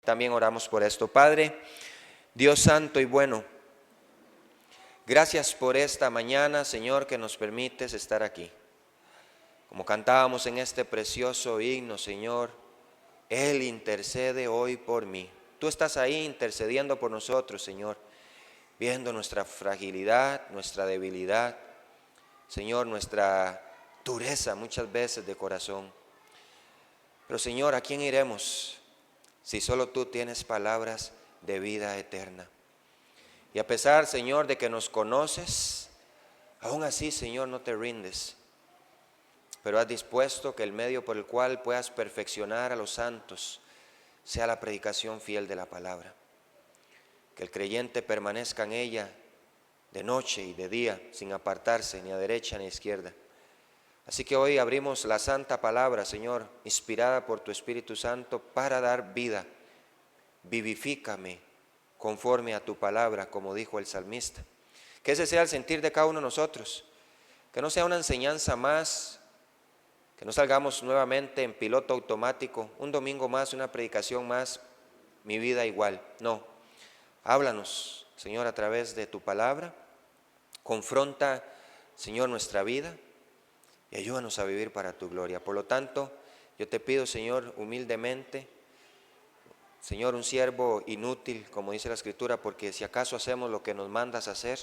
También oramos por esto. Padre, Dios santo y bueno, gracias por esta mañana, Señor, que nos permites estar aquí. Como cantábamos en este precioso himno, Señor, Él intercede hoy por mí. Tú estás ahí intercediendo por nosotros, Señor, viendo nuestra fragilidad, nuestra debilidad, Señor, nuestra dureza muchas veces de corazón. Pero Señor, ¿a quién iremos si solo tú tienes palabras de vida eterna? Y a pesar, Señor, de que nos conoces, aún así, Señor, no te rindes, pero has dispuesto que el medio por el cual puedas perfeccionar a los santos sea la predicación fiel de la palabra. Que el creyente permanezca en ella de noche y de día, sin apartarse ni a derecha ni a izquierda. Así que hoy abrimos la santa palabra, Señor, inspirada por tu Espíritu Santo, para dar vida. Vivifícame conforme a tu palabra, como dijo el salmista. Que ese sea el sentir de cada uno de nosotros. Que no sea una enseñanza más, que no salgamos nuevamente en piloto automático, un domingo más, una predicación más, mi vida igual. No, háblanos, Señor, a través de tu palabra. Confronta, Señor, nuestra vida y ayúdanos a vivir para tu gloria. Por lo tanto, yo te pido, Señor, humildemente, Señor, un siervo inútil, como dice la Escritura, porque si acaso hacemos lo que nos mandas a hacer,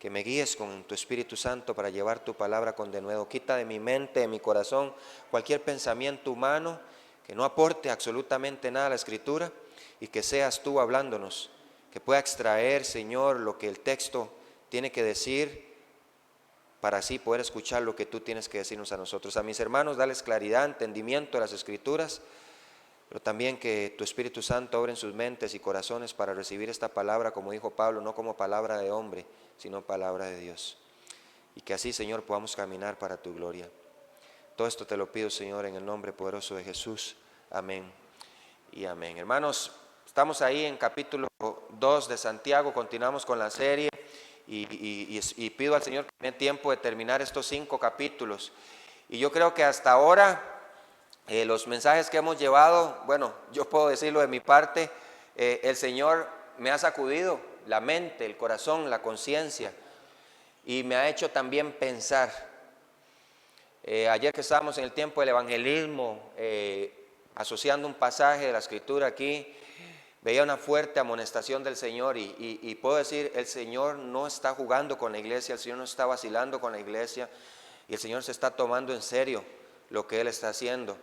que me guíes con tu Espíritu Santo para llevar tu palabra con denuedo. Quita de mi mente, de mi corazón, cualquier pensamiento humano que no aporte absolutamente nada a la Escritura, y que seas tú hablándonos, que pueda extraer, Señor, lo que el texto tiene que decir, para así poder escuchar lo que tú tienes que decirnos a nosotros. A mis hermanos, dales claridad, entendimiento de las Escrituras, pero también que tu Espíritu Santo obre en sus mentes y corazones para recibir esta palabra, como dijo Pablo, no como palabra de hombre, sino palabra de Dios. Y que así, Señor, podamos caminar para tu gloria. Todo esto te lo pido, Señor, en el nombre poderoso de Jesús. Amén y amén. Hermanos, estamos ahí en capítulo 2 de Santiago, continuamos con la serie. Y pido al Señor que me dé tiempo de terminar estos 5 capítulos. Y yo creo que hasta ahora los mensajes que hemos llevado, bueno, yo puedo decirlo de mi parte, el Señor me ha sacudido la mente, el corazón, la conciencia, y me ha hecho también pensar. Ayer que estábamos en el tiempo del evangelismo, asociando un pasaje de la Escritura aquí, veía una fuerte amonestación del Señor y puedo decir, el Señor no está jugando con la iglesia, el Señor no está vacilando con la iglesia, y el Señor se está tomando en serio lo que Él está haciendo.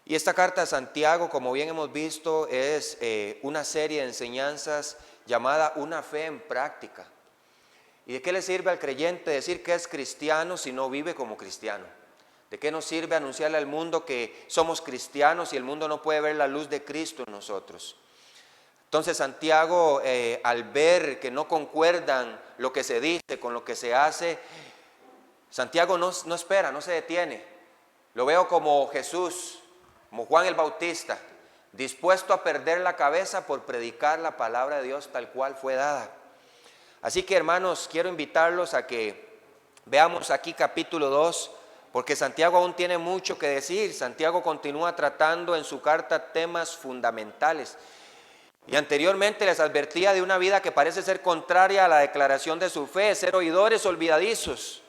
Y esta carta de Santiago, como bien hemos visto, es una serie de enseñanzas llamada una fe en práctica. ¿Y de qué le sirve al creyente decir que es cristiano si no vive como cristiano? ¿De qué nos sirve anunciarle al mundo que somos cristianos si el mundo no puede ver la luz de Cristo en nosotros? Entonces Santiago, al ver que no concuerdan lo que se dice con lo que se hace, Santiago no espera, no se detiene. Lo veo como Jesús, como Juan el Bautista, dispuesto a perder la cabeza por predicar la palabra de Dios tal cual fue dada. Así que, hermanos, quiero invitarlos a que veamos aquí capítulo 2, porque Santiago aún tiene mucho que decir. Santiago continúa tratando en su carta temas fundamentales. Y anteriormente les advertía de una vida que parece ser contraria a la declaración de su fe, ser oidores olvidadizos.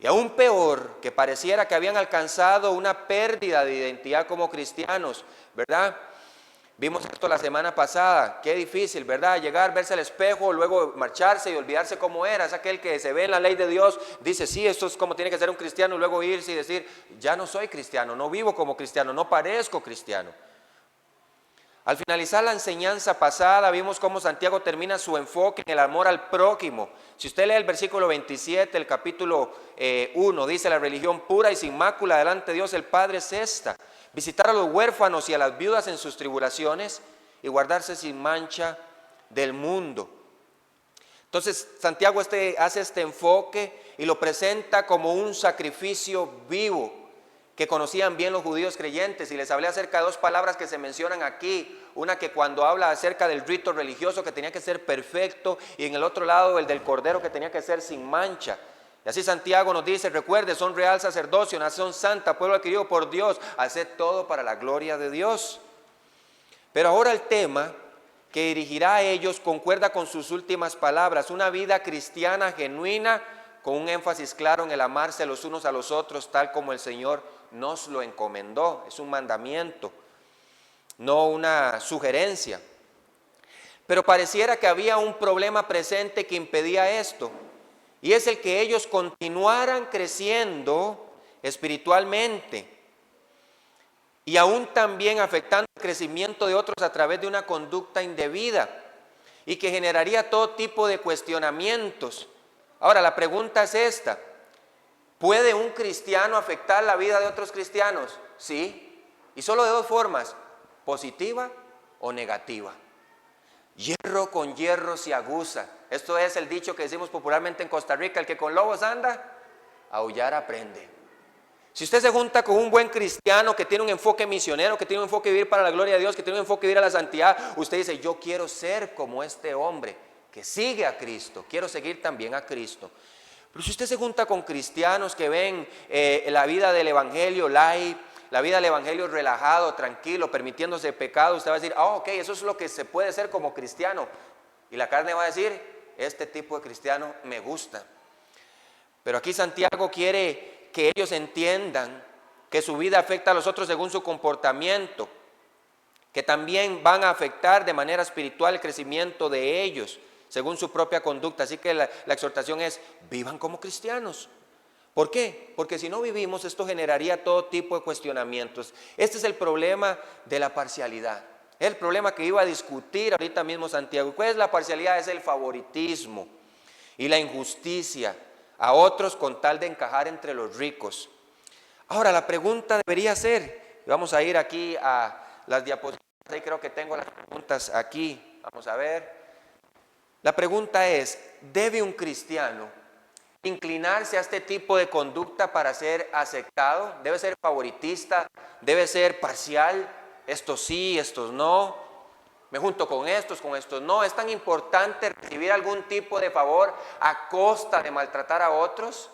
Y aún peor, que pareciera que habían alcanzado una pérdida de identidad como cristianos, ¿verdad? Vimos esto la semana pasada, qué difícil, ¿verdad? Llegar, verse al espejo, luego marcharse y olvidarse cómo era. Es aquel que se ve en la ley de Dios, dice, sí, esto es como tiene que ser un cristiano, y luego irse y decir, ya no soy cristiano, no vivo como cristiano, no parezco cristiano. Al finalizar la enseñanza pasada, vimos cómo Santiago termina su enfoque en el amor al prójimo. Si usted lee el versículo 27, el capítulo 1, dice, la religión pura y sin mácula delante de Dios el Padre es esta: visitar a los huérfanos y a las viudas en sus tribulaciones y guardarse sin mancha del mundo. Entonces Santiago hace este enfoque y lo presenta como un sacrificio vivo que conocían bien los judíos creyentes, y les hablé acerca de 2 palabras que se mencionan aquí. Una que cuando habla acerca del rito religioso que tenía que ser perfecto, y en el otro lado el del cordero que tenía que ser sin mancha. Y así Santiago nos dice, recuerde, son real sacerdocio, nación santa, pueblo adquirido por Dios, haced todo para la gloria de Dios. Pero ahora el tema que dirigirá a ellos concuerda con sus últimas palabras: una vida cristiana genuina, con un énfasis claro en el amarse los unos a los otros, tal como el Señor nos lo encomendó. Es un mandamiento, no una sugerencia. Pero pareciera que había un problema presente que impedía esto, y es el que ellos continuaran creciendo espiritualmente y aún también afectando el crecimiento de otros a través de una conducta indebida y que generaría todo tipo de cuestionamientos. Ahora, la pregunta es esta: ¿puede un cristiano afectar la vida de otros cristianos? Sí, y solo de dos formas: positiva o negativa. Hierro con hierro se aguza. Esto es el dicho que decimos popularmente en Costa Rica: el que con lobos anda, aullar aprende. Si usted se junta con un buen cristiano que tiene un enfoque misionero, que tiene un enfoque de vivir para la gloria de Dios, que tiene un enfoque de vivir a la santidad, usted dice: yo quiero ser como este hombre que sigue a Cristo, quiero seguir también a Cristo. Pero si usted se junta con cristianos que ven la vida del evangelio light, la vida del evangelio relajado, tranquilo, permitiéndose pecado, usted va a decir: ok, eso es lo que se puede ser como cristiano. Y la carne va a decir: este tipo de cristiano me gusta. Pero aquí Santiago quiere que ellos entiendan que su vida afecta a los otros según su comportamiento, que también van a afectar de manera espiritual el crecimiento de ellos según su propia conducta. Así que la exhortación es: vivan como cristianos. ¿Por qué? Porque si no vivimos, esto generaría todo tipo de cuestionamientos. Este es el problema de la parcialidad. Es el problema que iba a discutir ahorita mismo Santiago. ¿Cuál es la parcialidad? Es el favoritismo y la injusticia a otros con tal de encajar entre los ricos. Ahora, la pregunta debería ser, vamos a ir aquí a las diapositivas, ahí creo que tengo las preguntas aquí, vamos a ver. La pregunta es: ¿debe un cristiano inclinarse a este tipo de conducta para ser aceptado? ¿Debe ser favoritista? ¿Debe ser parcial? Estos sí, estos no. Me junto con estos no. ¿Es tan importante recibir algún tipo de favor a costa de maltratar a otros?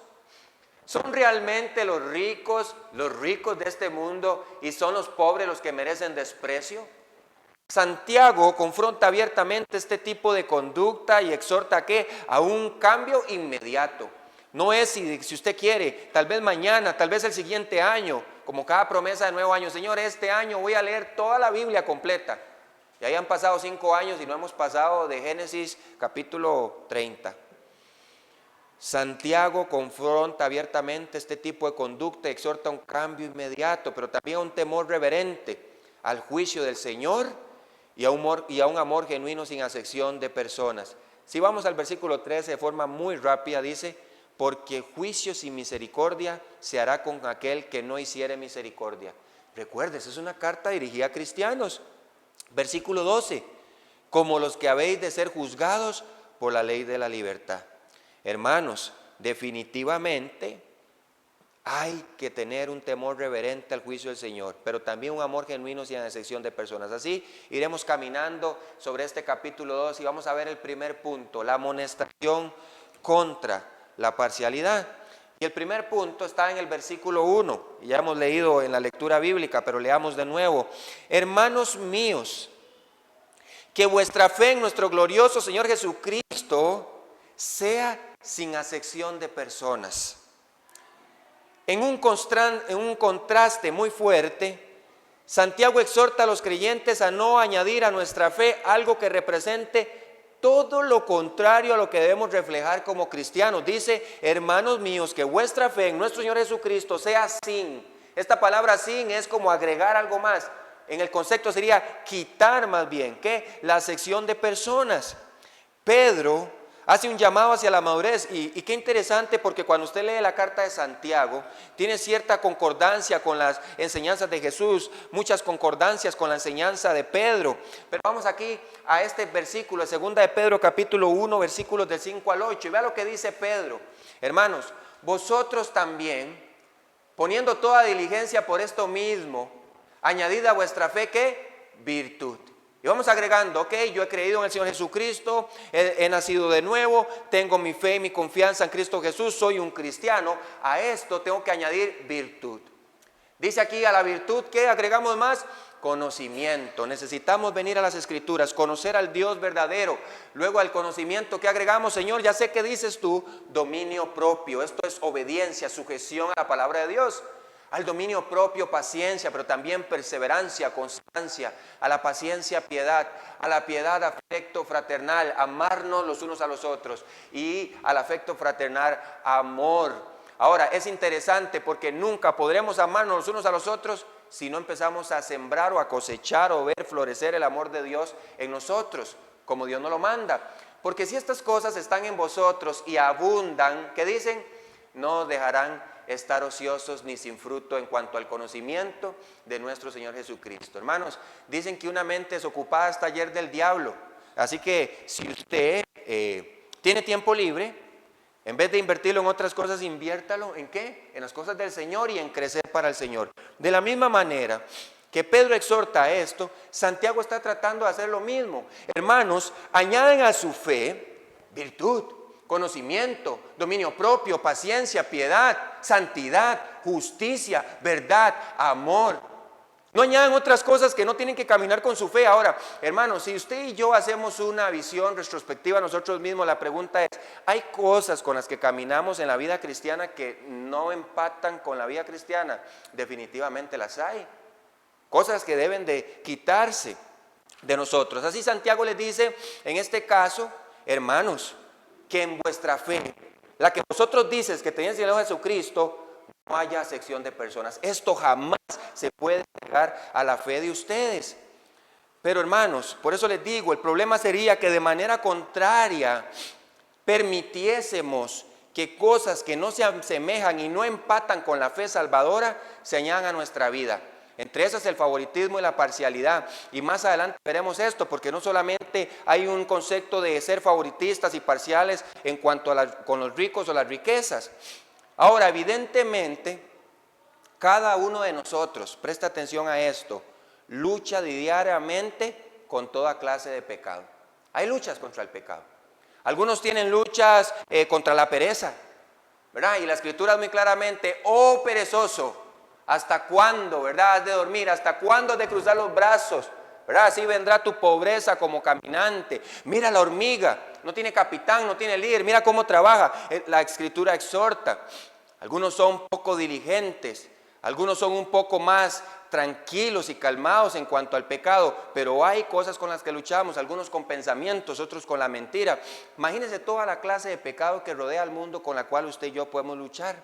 ¿Son realmente los ricos de este mundo, y son los pobres los que merecen desprecio? Santiago confronta abiertamente este tipo de conducta y exhorta a un cambio inmediato. No es si usted quiere, tal vez mañana, tal vez el siguiente año, como cada promesa de nuevo año: Señor, este año voy a leer toda la Biblia completa. Y ahí han pasado 5 años y no hemos pasado de Génesis capítulo 30. Santiago confronta abiertamente este tipo de conducta y exhorta a un cambio inmediato, pero también a un temor reverente al juicio del Señor y a un amor genuino sin acepción de personas. Si vamos al versículo 13 de forma muy rápida, dice: porque juicio sin misericordia se hará con aquel que no hiciere misericordia. Recuerde, esa es una carta dirigida a cristianos. Versículo 12: como los que habéis de ser juzgados por la ley de la libertad. Hermanos, definitivamente hay que tener un temor reverente al juicio del Señor, pero también un amor genuino sin excepción de personas. Así iremos caminando sobre este capítulo 2 y vamos a ver el primer punto: la amonestación contra la parcialidad. Y el primer punto está en el versículo 1, y ya hemos leído en la lectura bíblica, pero leamos de nuevo: hermanos míos, que vuestra fe en nuestro glorioso Señor Jesucristo sea sin acepción de personas. En un contraste muy fuerte, Santiago exhorta a los creyentes a no añadir a nuestra fe algo que represente todo lo contrario a lo que debemos reflejar como cristianos. Dice: hermanos míos, que vuestra fe en nuestro Señor Jesucristo sea sin. Esta palabra sin es como agregar algo más. En el concepto sería quitar más bien, ¿qué? La acepción de personas. Pedro hace un llamado hacia la madurez y qué interesante, porque cuando usted lee la carta de Santiago, tiene cierta concordancia con las enseñanzas de Jesús, muchas concordancias con la enseñanza de Pedro. Pero vamos aquí a este versículo, 2 de Pedro capítulo 1, versículos del 5 al 8, y vea lo que dice Pedro: hermanos, vosotros también, poniendo toda diligencia por esto mismo, añadid a vuestra fe, ¿qué? Virtud. Y vamos agregando: ok, yo he creído en el Señor Jesucristo, he nacido de nuevo, tengo mi fe y mi confianza en Cristo Jesús, soy un cristiano. A esto tengo que añadir virtud. Dice aquí a la virtud, ¿qué agregamos más? Conocimiento. Necesitamos venir a las Escrituras, conocer al Dios verdadero. Luego al conocimiento, ¿qué agregamos? Señor, ya sé qué dices tú, dominio propio. Esto es obediencia, sujeción a la palabra de Dios. Al dominio propio, paciencia, pero también perseverancia, constancia. A la paciencia, piedad. A la piedad, afecto fraternal, amarnos los unos a los otros. Y al afecto fraternal, amor. Ahora, es interesante porque nunca podremos amarnos los unos a los otros si no empezamos a sembrar o a cosechar o ver florecer el amor de Dios en nosotros, como Dios nos lo manda. Porque si estas cosas están en vosotros y abundan, ¿qué dicen? No dejarán estar ociosos ni sin fruto en cuanto al conocimiento de nuestro Señor Jesucristo. Hermanos, dicen que una mente desocupada es taller del diablo. Así que si usted tiene tiempo libre, en vez de invertirlo en otras cosas, inviértalo ¿en qué? En las cosas del Señor y en crecer para el Señor. De la misma manera que Pedro exhorta a esto, Santiago está tratando de hacer lo mismo. Hermanos, añaden a su fe virtud, conocimiento, dominio propio, paciencia, piedad, santidad, justicia, verdad, amor. No añadan otras cosas que no tienen que caminar con su fe. Ahora, hermanos, si usted y yo hacemos una visión retrospectiva nosotros mismos, la pregunta es, ¿hay cosas con las que caminamos en la vida cristiana que no empatan con la vida cristiana? Definitivamente las hay. Cosas que deben de quitarse de nosotros. Así Santiago les dice, en este caso, hermanos, que en vuestra fe, la que vosotros dices que tenéis en el Hijo de Jesucristo, no haya acepción de personas. Esto jamás se puede negar a la fe de ustedes. Pero hermanos, por eso les digo, el problema sería que de manera contraria permitiésemos que cosas que no se asemejan y no empatan con la fe salvadora se añadan a nuestra vida. Entre esas el favoritismo y la parcialidad. Y más adelante veremos esto, porque no solamente hay un concepto de ser favoritistas y parciales en cuanto a con los ricos o las riquezas. Ahora, evidentemente, cada uno de nosotros, presta atención a esto, lucha diariamente con toda clase de pecado. Hay luchas contra el pecado. Algunos tienen luchas contra la pereza, ¿verdad? Y la Escritura muy claramente, oh perezoso, ¿hasta cuándo, verdad, has de dormir? ¿Hasta cuándo has de cruzar los brazos? ¿Verdad? Así vendrá tu pobreza como caminante. Mira la hormiga, no tiene capitán, no tiene líder, mira cómo trabaja. La Escritura exhorta. Algunos son poco diligentes, algunos son un poco más tranquilos y calmados en cuanto al pecado, pero hay cosas con las que luchamos, algunos con pensamientos, otros con la mentira. Imagínense toda la clase de pecado que rodea al mundo con la cual usted y yo podemos luchar.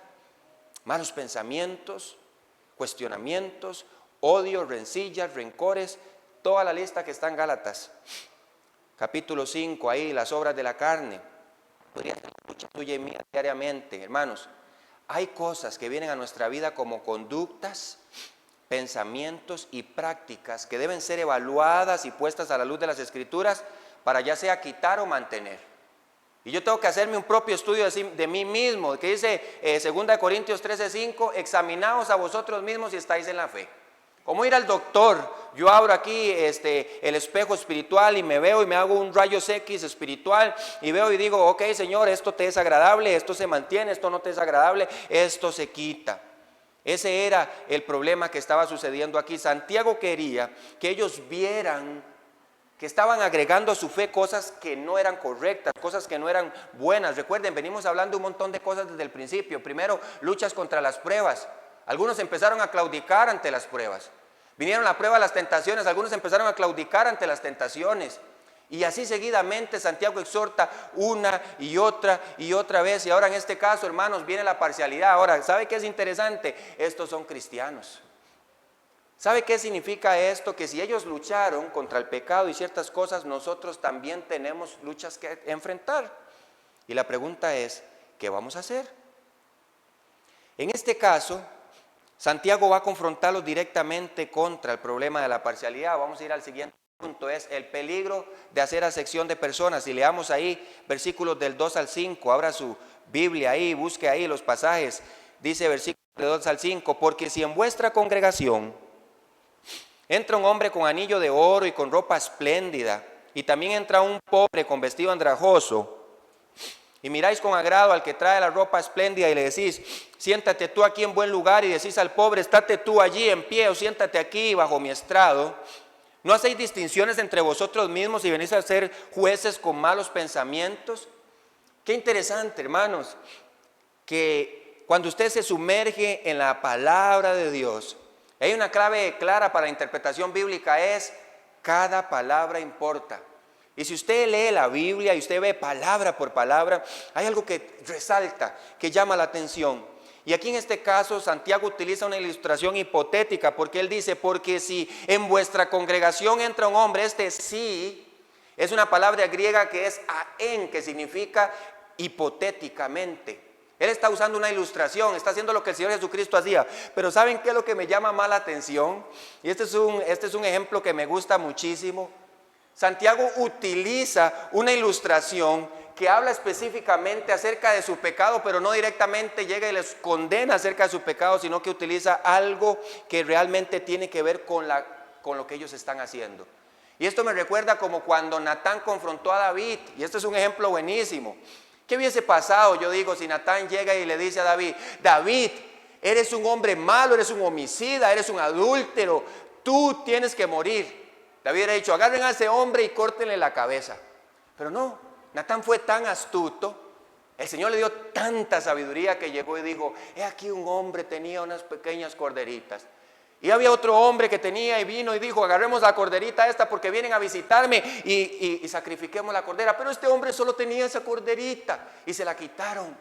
Malos pensamientos, cuestionamientos, odio, rencillas, rencores, toda la lista que está en Gálatas, capítulo 5, ahí las obras de la carne. Podría ser la lucha tuya y mía diariamente, hermanos. Hay cosas que vienen a nuestra vida como conductas, pensamientos y prácticas que deben ser evaluadas y puestas a la luz de las Escrituras para ya sea quitar o mantener. Y yo tengo que hacerme un propio estudio de mí mismo, que dice 2 Corintios 13:5, examinaos a vosotros mismos si estáis en la fe. Como ir al doctor, yo abro aquí el espejo espiritual y me veo y me hago un rayos X espiritual y veo y digo, ok Señor, esto te es agradable, esto se mantiene, esto no te es agradable, esto se quita. Ese era el problema que estaba sucediendo aquí. Santiago quería que ellos vieran que estaban agregando a su fe cosas que no eran correctas, cosas que no eran buenas. Recuerden, venimos hablando un montón de cosas desde el principio. Primero, luchas contra las pruebas. Algunos empezaron a claudicar ante las pruebas. Vinieron la prueba, las tentaciones, algunos empezaron a claudicar ante las tentaciones. Y así seguidamente Santiago exhorta una y otra vez. Y ahora en este caso, hermanos, viene la parcialidad. Ahora, ¿sabe qué es interesante? Estos son cristianos. ¿Sabe qué significa esto? Que si ellos lucharon contra el pecado y ciertas cosas, nosotros también tenemos luchas que enfrentar. Y la pregunta es, ¿qué vamos a hacer? En este caso, Santiago va a confrontarlos directamente contra el problema de la parcialidad. Vamos a ir al siguiente punto, es el peligro de hacer acepción de personas. Y leamos ahí versículos del 2 al 5, abra su Biblia ahí, busque ahí los pasajes. Dice versículos del 2 al 5, porque si en vuestra congregación entra un hombre con anillo de oro y con ropa espléndida, y también entra un pobre con vestido andrajoso, Y miráis con agrado al que trae la ropa espléndida y le decís, siéntate tú aquí en buen lugar, y decís al pobre, estate tú allí en pie o siéntate aquí bajo mi estrado. ¿No hacéis distinciones entre vosotros mismos y venís a ser jueces con malos pensamientos? Qué interesante, hermanos, que cuando usted se sumerge en la palabra de Dios, hay una clave clara para la interpretación bíblica, es cada palabra importa. Y si usted lee la Biblia y usted ve palabra por palabra, hay algo que resalta, que llama la atención. Y aquí en este caso Santiago utiliza una ilustración hipotética, porque él dice, porque si en vuestra congregación entra un hombre, este sí es una palabra griega que es aen, que significa hipotéticamente. Él está usando una ilustración, está haciendo lo que el Señor Jesucristo hacía. Pero ¿saben qué es lo que me llama más la atención? Y este es un ejemplo que me gusta muchísimo. Santiago utiliza una ilustración que habla específicamente acerca de su pecado, pero no directamente llega y les condena acerca de su pecado, sino que utiliza algo que realmente tiene que ver con lo que ellos están haciendo. Y esto me recuerda como cuando Natán confrontó a David, y este es un ejemplo buenísimo. ¿Qué hubiese pasado, yo digo, si Natán llega y le dice a David, David, eres un hombre malo, eres un homicida, eres un adúltero, tú tienes que morir? David hubiera dicho, agarren a ese hombre y córtenle la cabeza. Pero no, Natán fue tan astuto, el Señor le dio tanta sabiduría que llegó y dijo, he aquí un hombre tenía unas pequeñas corderitas. Y había otro hombre que tenía y vino y dijo, agarremos la corderita esta porque vienen a visitarme y sacrifiquemos la cordera. Pero este hombre solo tenía esa corderita y se la quitaron.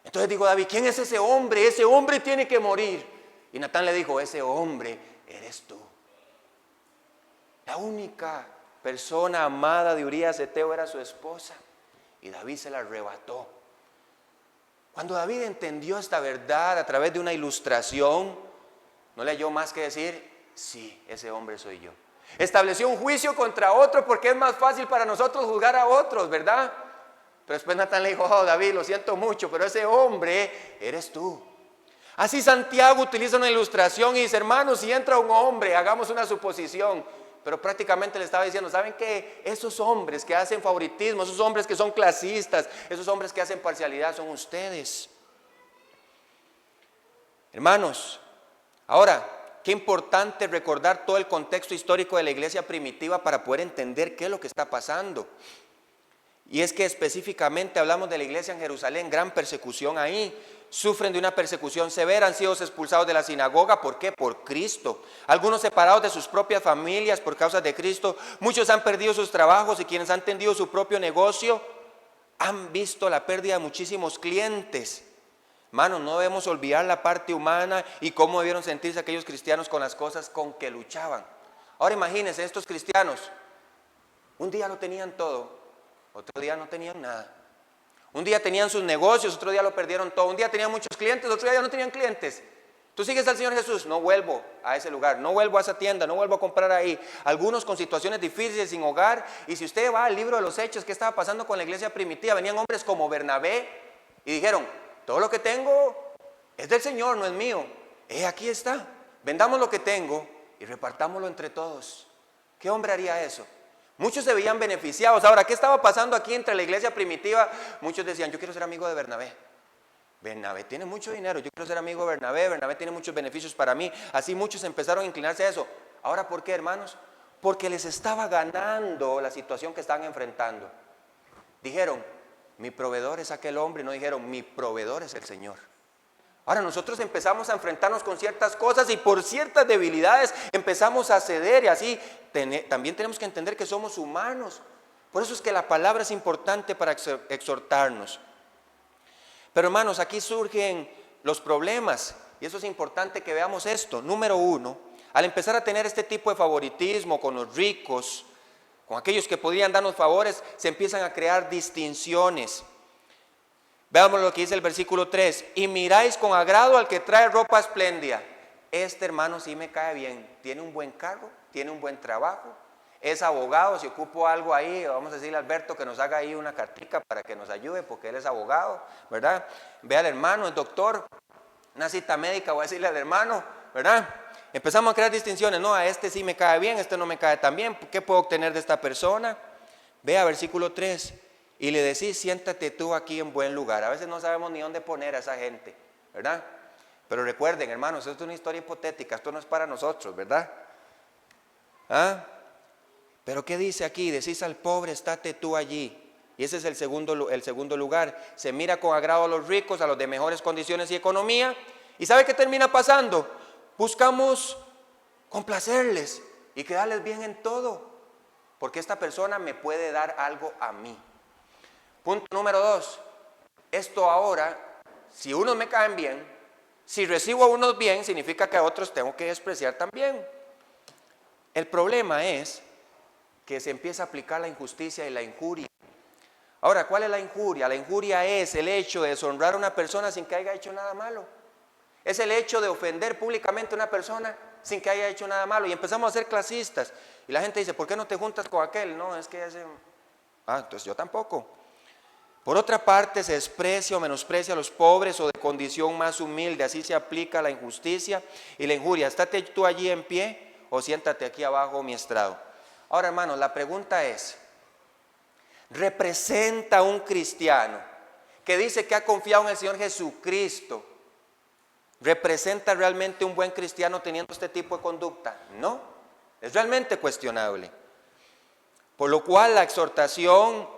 Entonces dijo David, ¿quién es ese hombre? Ese hombre tiene que morir. Y Natán le dijo, ese hombre eres tú. La única persona amada de Urías Eteo era su esposa, y David se la arrebató. Cuando David entendió esta verdad a través de una ilustración, no le halló más que decir, sí, ese hombre soy yo. Estableció un juicio contra otro porque es más fácil para nosotros juzgar a otros, ¿verdad? Pero después Natán le dijo, oh David, lo siento mucho, pero ese hombre eres tú. Así Santiago utiliza una ilustración y dice, hermanos, si entra un hombre, hagamos una suposición, pero prácticamente le estaba diciendo, ¿saben qué? Esos hombres que hacen favoritismo, esos hombres que son clasistas, esos hombres que hacen parcialidad son ustedes. Hermanos, ahora, qué importante recordar todo el contexto histórico de la iglesia primitiva para poder entender qué es lo que está pasando. Y es que específicamente hablamos de la iglesia en Jerusalén, gran persecución ahí. Sufren de una persecución severa, han sido expulsados de la sinagoga. ¿Por qué? Por Cristo. Algunos separados de sus propias familias por causa de Cristo. Muchos han perdido sus trabajos y quienes han tendido su propio negocio han visto la pérdida de muchísimos clientes. Hermanos, no debemos olvidar la parte humana y cómo debieron sentirse aquellos cristianos con las cosas con que luchaban. Ahora imagínense, estos cristianos, un día lo tenían todo, otro día no tenían nada. Un día tenían sus negocios, otro día lo perdieron todo. Un día tenían muchos clientes, otro día ya no tenían clientes. Tú sigues al Señor Jesús, no vuelvo a ese lugar, no vuelvo a esa tienda, no vuelvo a comprar ahí. Algunos con situaciones difíciles, sin hogar. Y si usted va al libro de los Hechos, ¿qué estaba pasando con la iglesia primitiva? Venían hombres como Bernabé y dijeron, todo lo que tengo es del Señor, no es mío. Aquí está, vendamos lo que tengo y repartámoslo entre todos. ¿Qué hombre haría eso? Muchos se veían beneficiados. Ahora, ¿qué estaba pasando aquí entre la iglesia primitiva? Muchos decían, yo quiero ser amigo de Bernabé. Bernabé tiene mucho dinero, yo quiero ser amigo de Bernabé. Bernabé tiene muchos beneficios para mí. Así muchos empezaron a inclinarse a eso. Ahora, ¿por qué, hermanos? Porque les estaba ganando la situación que estaban enfrentando. Dijeron, mi proveedor es aquel hombre. No dijeron, mi proveedor es el Señor. Ahora nosotros empezamos a enfrentarnos con ciertas cosas y por ciertas debilidades empezamos a ceder, y así también tenemos que entender que somos humanos. Por eso es que la palabra es importante para exhortarnos. Pero hermanos, aquí surgen los problemas y eso es importante que veamos esto. Número uno, al empezar a tener este tipo de favoritismo con los ricos, con aquellos que podrían darnos favores, se empiezan a crear distinciones. Veamos lo que dice el versículo 3. Y miráis con agrado al que trae ropa espléndida. Este hermano sí me cae bien. Tiene un buen cargo, tiene un buen trabajo, es abogado. Si ocupo algo ahí, vamos a decirle a Alberto que nos haga ahí una cartica para que nos ayude, porque él es abogado, ¿verdad? Ve al hermano, es doctor, una cita médica, voy a decirle al hermano, ¿verdad? Empezamos a crear distinciones. No, a este sí me cae bien, este no me cae tan bien. ¿Qué puedo obtener de esta persona? Vea versículo 3. y le decís, siéntate tú aquí en buen lugar. A veces no sabemos ni dónde poner a esa gente, ¿verdad? Pero recuerden, hermanos, esto es una historia hipotética, esto no es para nosotros, ¿verdad? ¿Ah? Pero ¿qué dice aquí? Decís al pobre, estate tú allí. Y ese es el segundo lugar. Se mira con agrado a los ricos, a los de mejores condiciones y economía. ¿Y sabe qué termina pasando? Buscamos complacerles y quedarles bien en todo, porque esta persona me puede dar algo a mí. Punto número 2. Esto ahora, si unos me caen bien, si recibo a unos bien, significa que a otros tengo que despreciar también. El problema es que se empieza a aplicar la injusticia y la injuria. Ahora, ¿cuál es la injuria? La injuria es el hecho de deshonrar a una persona sin que haya hecho nada malo. Es el hecho de ofender públicamente a una persona sin que haya hecho nada malo. Y empezamos a ser clasistas. Y la gente dice, ¿por qué no te juntas con aquel? No, es que ese... entonces yo tampoco. Por otra parte, se desprecia o menosprecia a los pobres o de condición más humilde. Así se aplica la injusticia y la injuria. Estate tú allí en pie o siéntate aquí abajo mi estrado. Ahora, hermanos, la pregunta es, ¿representa un cristiano que dice que ha confiado en el Señor Jesucristo? ¿Representa realmente un buen cristiano teniendo este tipo de conducta? No, es realmente cuestionable. Por lo cual la exhortación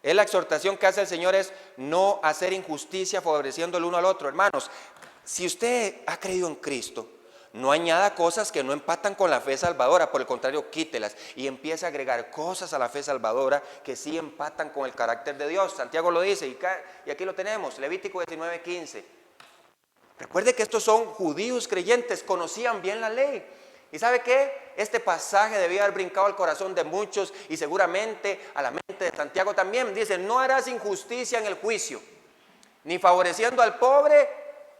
que hace el Señor es no hacer injusticia favoreciendo el uno al otro. Hermanos, si usted ha creído en Cristo, no añada cosas que no empatan con la fe salvadora, por el contrario, quítelas y empiece a agregar cosas a la fe salvadora que sí empatan con el carácter de Dios. Santiago lo dice y aquí lo tenemos, Levítico 19:15. Recuerde que estos son judíos creyentes, conocían bien la ley. ¿Y sabe qué? Este pasaje debía haber brincado al corazón de muchos y seguramente a la mente de Santiago también. Dice, no harás injusticia en el juicio, ni favoreciendo al pobre,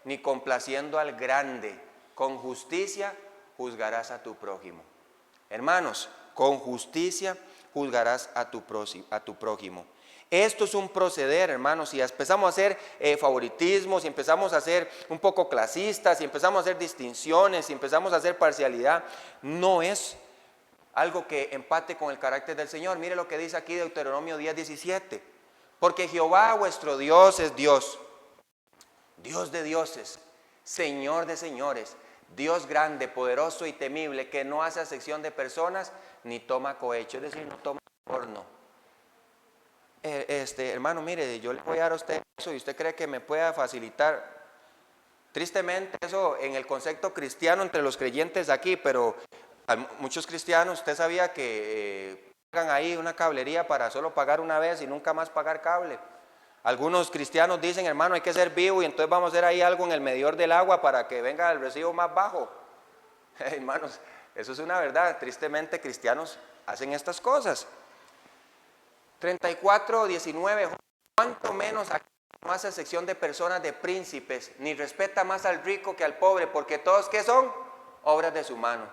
ni complaciendo al grande. Con justicia juzgarás a tu prójimo. Hermanos, con justicia juzgarás a tu prójimo. Esto es un proceder, hermanos, si empezamos a hacer favoritismos, si empezamos a ser un poco clasistas, si empezamos a hacer distinciones, si empezamos a hacer parcialidad, no es algo que empate con el carácter del Señor. Mire lo que dice aquí Deuteronomio 10:17. Porque Jehová vuestro Dios es Dios, Dios de dioses, Señor de señores, Dios grande, poderoso y temible, que no hace acepción de personas ni toma cohecho, es decir, no toma soborno. Hermano, mire, yo le voy a dar a usted eso y usted cree que me pueda facilitar. Tristemente eso en el concepto cristiano entre los creyentes aquí, pero muchos cristianos, usted sabía que pagan ahí una cablería para solo pagar una vez y nunca más pagar cable. Algunos cristianos dicen, hermano, hay que ser vivo y entonces vamos a hacer ahí algo en el medidor del agua para que venga el recibo más bajo. Hermanos, eso es una verdad. Tristemente cristianos hacen estas cosas. 34:19. ¿Cuánto menos aquí no hace sección de personas de príncipes, ni respeta más al rico que al pobre, porque todos, ¿qué son? Obras de su mano.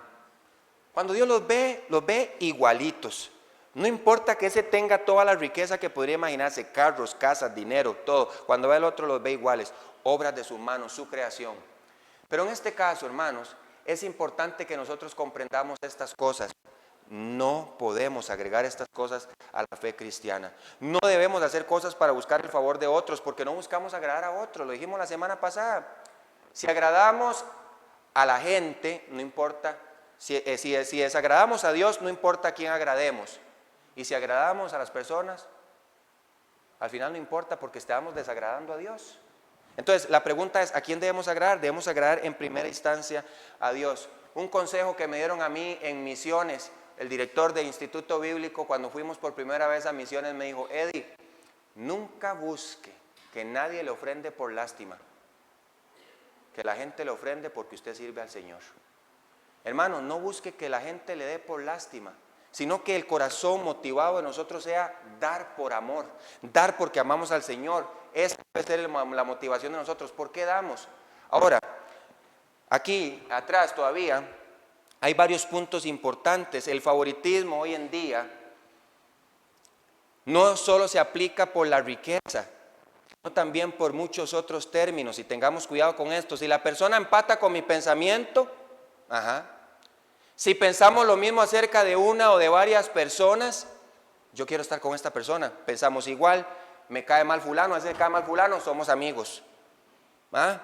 Cuando Dios los ve igualitos. No importa que ese tenga toda la riqueza que podría imaginarse, carros, casas, dinero, todo. Cuando ve al otro los ve iguales, obras de su mano, su creación. Pero en este caso, hermanos, es importante que nosotros comprendamos estas cosas. No podemos agregar estas cosas a la fe cristiana. No debemos hacer cosas para buscar el favor de otros, porque no buscamos agradar a otros. Lo dijimos la semana pasada. Si agradamos a la gente, no importa. Si desagradamos a Dios, no importa a quién agrademos. Y si agradamos a las personas, al final no importa porque estamos desagradando a Dios. Entonces la pregunta es, ¿a quién debemos agradar? Debemos agradar en primera instancia a Dios. Un consejo que me dieron a mí en misiones, el director del Instituto Bíblico, cuando fuimos por primera vez a misiones, me dijo, Eddie, nunca busque que nadie le ofrende por lástima, que la gente le ofrende porque usted sirve al Señor. Hermano, no busque que la gente le dé por lástima, sino que el corazón motivado de nosotros sea dar por amor, dar porque amamos al Señor. Esa debe ser la motivación de nosotros. ¿Por qué damos? Ahora, aquí atrás todavía hay varios puntos importantes. El favoritismo hoy en día no solo se aplica por la riqueza, sino también por muchos otros términos, y tengamos cuidado con esto. Si la persona empata con mi pensamiento, si pensamos lo mismo acerca de una o de varias personas, yo quiero estar con esta persona, pensamos igual, me cae mal fulano, a ese le cae mal fulano, somos amigos. ¿Ah?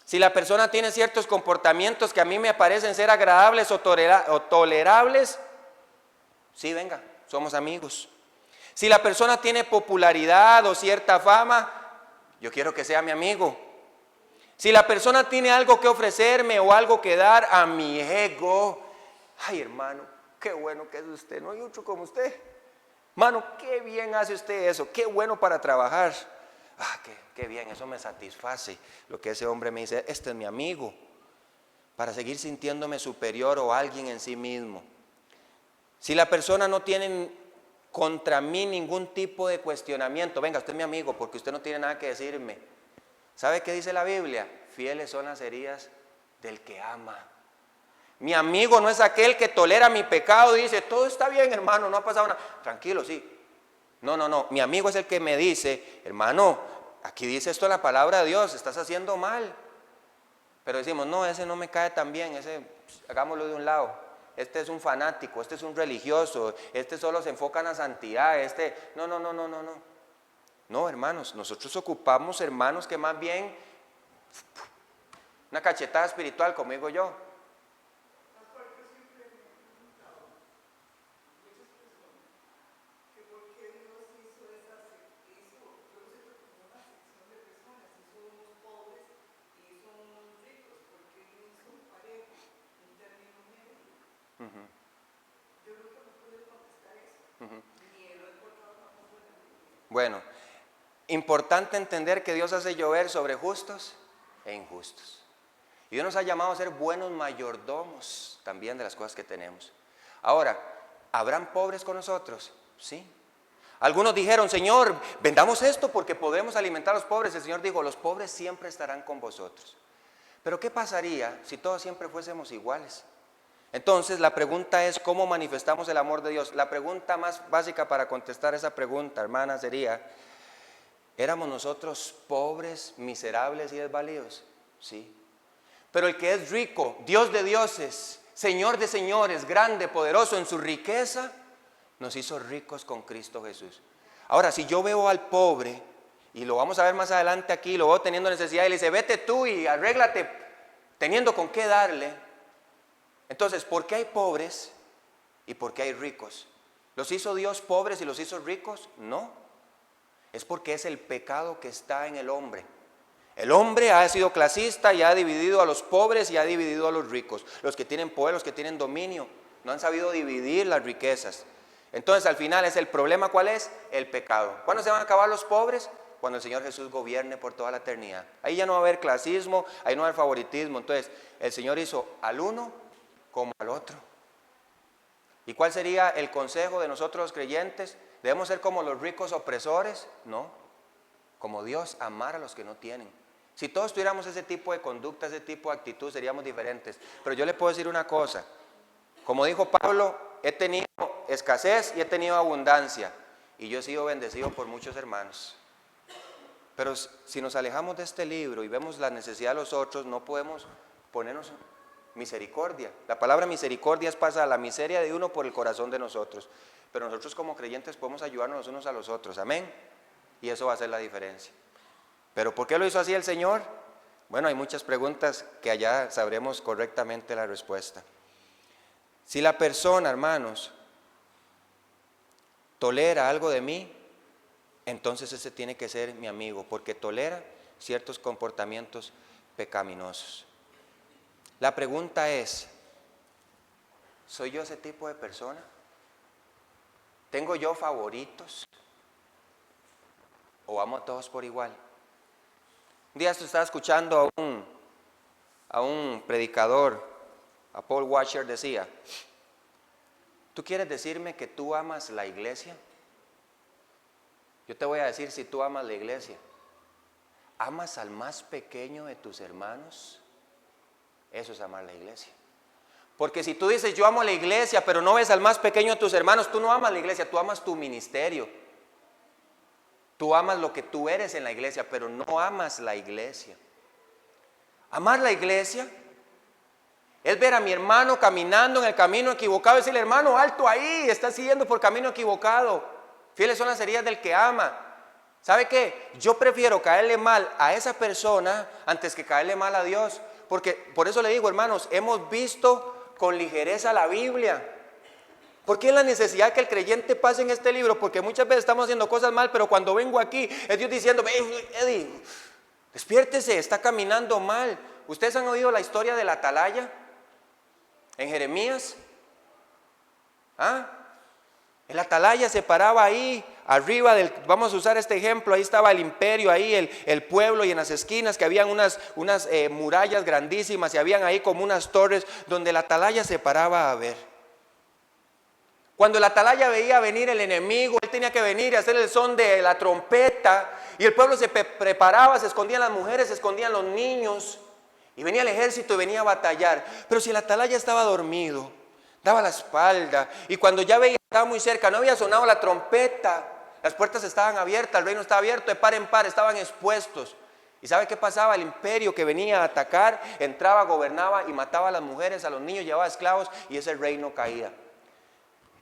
Si la persona tiene ciertos comportamientos que a mí me parecen ser agradables o tolerables, sí, venga, somos amigos. Si la persona tiene popularidad o cierta fama, yo quiero que sea mi amigo. Si la persona tiene algo que ofrecerme o algo que dar a mi ego, ay hermano, qué bueno que es usted, no hay otro como usted. Hermano, qué bien hace usted eso, qué bueno para trabajar. Qué bien, eso me satisface. Lo que ese hombre me dice, este es mi amigo. Para seguir sintiéndome superior o alguien en sí mismo. Si la persona no tiene contra mí ningún tipo de cuestionamiento, venga, usted es mi amigo porque usted no tiene nada que decirme. ¿Sabe qué dice la Biblia? Fieles son las heridas del que ama. Mi amigo no es aquel que tolera mi pecado y dice, todo está bien hermano, no ha pasado nada. Tranquilo, sí. No, mi amigo es el que me dice, hermano, aquí dice esto en la palabra de Dios, estás haciendo mal. Pero decimos, no, ese no me cae tan bien, ese hagámoslo de un lado. Este es un fanático, este es un religioso, este solo se enfoca en la santidad, no. No, hermanos, nosotros ocupamos hermanos que más bien una cachetada espiritual, como digo yo. Bueno, importante entender que Dios hace llover sobre justos e injustos. Y Dios nos ha llamado a ser buenos mayordomos también de las cosas que tenemos. Ahora, ¿habrán pobres con nosotros? Sí. Algunos dijeron, Señor, vendamos esto porque podemos alimentar a los pobres. El Señor dijo, los pobres siempre estarán con vosotros. Pero ¿qué pasaría si todos siempre fuésemos iguales? Entonces la pregunta es, ¿cómo manifestamos el amor de Dios? La pregunta más básica para contestar esa pregunta, hermana, sería, ¿éramos nosotros pobres, miserables y desvalidos? Sí. Pero el que es rico, Dios de dioses, Señor de señores, grande, poderoso en su riqueza, nos hizo ricos con Cristo Jesús. Ahora, si yo veo al pobre, y lo vamos a ver más adelante aquí, lo veo teniendo necesidad y le dice, vete tú y arréglate, teniendo con qué darle. Entonces, ¿por qué hay pobres y por qué hay ricos? ¿Los hizo Dios pobres y los hizo ricos? No. Es porque es el pecado que está en el hombre. El hombre ha sido clasista y ha dividido a los pobres y ha dividido a los ricos. Los que tienen poder, los que tienen dominio, no han sabido dividir las riquezas. Entonces, al final, el problema, ¿cuál es? El pecado. ¿Cuándo se van a acabar los pobres? Cuando el Señor Jesús gobierne por toda la eternidad. Ahí ya no va a haber clasismo, ahí no va a haber favoritismo. Entonces, el Señor hizo al uno como al otro. ¿Y cuál sería el consejo de nosotros los creyentes? ¿Debemos ser como los ricos opresores? No, como Dios, amar a los que no tienen. Si todos tuviéramos ese tipo de conducta, ese tipo de actitud, seríamos diferentes. Pero yo le puedo decir una cosa, como dijo Pablo, he tenido escasez y he tenido abundancia, y yo he sido bendecido por muchos hermanos. Pero si nos alejamos de este libro y vemos la necesidad de los otros, no podemos ponernos misericordia. La palabra misericordia es pasar la miseria de uno por el corazón de nosotros. Pero nosotros como creyentes podemos ayudarnos los unos a los otros. Amén. Y eso va a hacer la diferencia. ¿Pero por qué lo hizo así el Señor? Bueno, hay muchas preguntas que allá sabremos correctamente la respuesta. Si la persona, hermanos, tolera algo de mí, entonces ese tiene que ser mi amigo, porque tolera ciertos comportamientos pecaminosos. La pregunta es, ¿soy yo ese tipo de persona? ¿Tengo yo favoritos? ¿O amo a todos por igual? Un día estaba escuchando a un predicador, a Paul Washer, decía, ¿tú quieres decirme que tú amas la iglesia? Yo te voy a decir si tú amas la iglesia. ¿Amas al más pequeño de tus hermanos? Eso es amar la iglesia. Porque si tú dices yo amo a la iglesia, pero no ves al más pequeño de tus hermanos, tú no amas la iglesia, tú amas tu ministerio. Tú amas lo que tú eres en la iglesia, pero no amas la iglesia. Amar la iglesia es ver a mi hermano caminando en el camino equivocado y decirle, hermano, alto ahí, estás siguiendo por camino equivocado. Fieles son las heridas del que ama. ¿Sabe qué? Yo prefiero caerle mal a esa persona antes que caerle mal a Dios. Porque por eso le digo, hermanos, hemos visto con ligereza la Biblia. ¿Por qué la necesidad que el creyente pase en este libro? Porque muchas veces estamos haciendo cosas mal, pero cuando vengo aquí, es Dios diciéndome, Eddie, despiértese, está caminando mal. ¿Ustedes han oído la historia de la atalaya en Jeremías? ¿Ah? El atalaya se paraba ahí, arriba del, vamos a usar este ejemplo, ahí estaba el imperio, ahí el pueblo, y en las esquinas que habían unas murallas grandísimas, y habían ahí como unas torres donde el atalaya se paraba a ver. Cuando el atalaya veía venir el enemigo, él tenía que venir y hacer el son de la trompeta, y el pueblo se preparaba, se escondían las mujeres, se escondían los niños, y venía el ejército y venía a batallar. Pero si el atalaya estaba dormido, daba la espalda, y cuando ya veía, estaba muy cerca, no había sonado la trompeta, las puertas estaban abiertas, el reino estaba abierto, de par en par estaban expuestos. ¿Y sabe qué pasaba? El imperio que venía a atacar, entraba, gobernaba y mataba a las mujeres, a los niños, llevaba esclavos, y ese reino caía.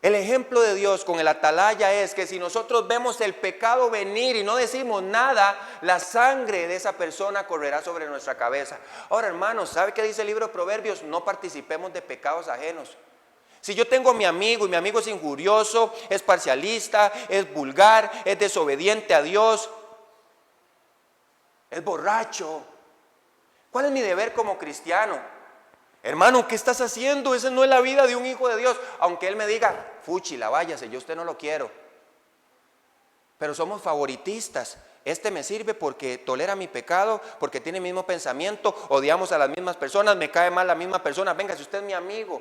El ejemplo de Dios con el atalaya es que si nosotros vemos el pecado venir y no decimos nada, la sangre de esa persona correrá sobre nuestra cabeza. Ahora, hermanos, ¿sabe qué dice el libro de Proverbios? No participemos de pecados ajenos. Si yo tengo a mi amigo y mi amigo es injurioso, es parcialista, es vulgar, es desobediente a Dios, es borracho, ¿cuál es mi deber como cristiano? Hermano, ¿qué estás haciendo? Esa no es la vida de un hijo de Dios. Aunque él me diga, fúchila, váyase, yo a usted no lo quiero. Pero somos favoritistas. Este me sirve porque tolera mi pecado, porque tiene el mismo pensamiento, odiamos a las mismas personas, me cae mal la misma persona. Venga, si usted es mi amigo.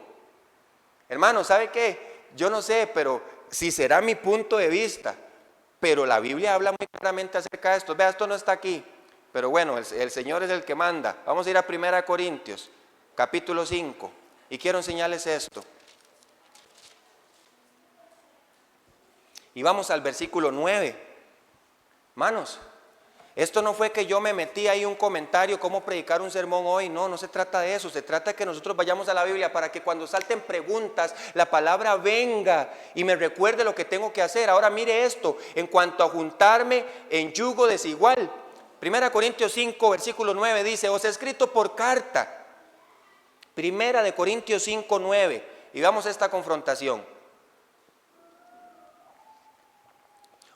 Hermano, ¿sabe qué? Yo no sé, pero si será mi punto de vista, pero la Biblia habla muy claramente acerca de esto. Vea, esto no está aquí, pero bueno, el Señor es el que manda. Vamos a ir a 1 Corintios. Capítulo 5, y quiero enseñarles esto. Y vamos al versículo 9. Hermanos, esto no fue que yo me metí ahí un comentario, cómo predicar un sermón hoy. No, no se trata de eso. Se trata de que nosotros vayamos a la Biblia para que cuando salten preguntas, la palabra venga y me recuerde lo que tengo que hacer. Ahora mire esto, en cuanto a juntarme en yugo desigual. 1 Corintios 5, versículo 9 dice, os he escrito por carta. 1 Corintios 5, 9. Y vamos a esta confrontación.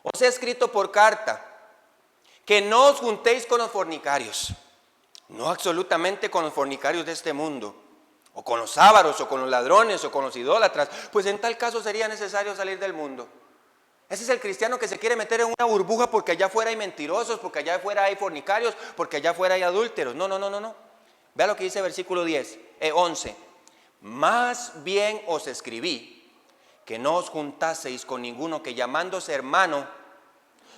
Os he escrito por carta que no os juntéis con los fornicarios. No absolutamente con los fornicarios de este mundo, o con los ávaros, o con los ladrones, o con los idólatras. Pues en tal caso sería necesario salir del mundo. Ese es el cristiano que se quiere meter en una burbuja porque allá afuera hay mentirosos, porque allá afuera hay fornicarios, porque allá afuera hay adúlteros. No. Vea lo que dice el versículo 11. Más bien os escribí que no os juntaseis con ninguno que llamándose hermano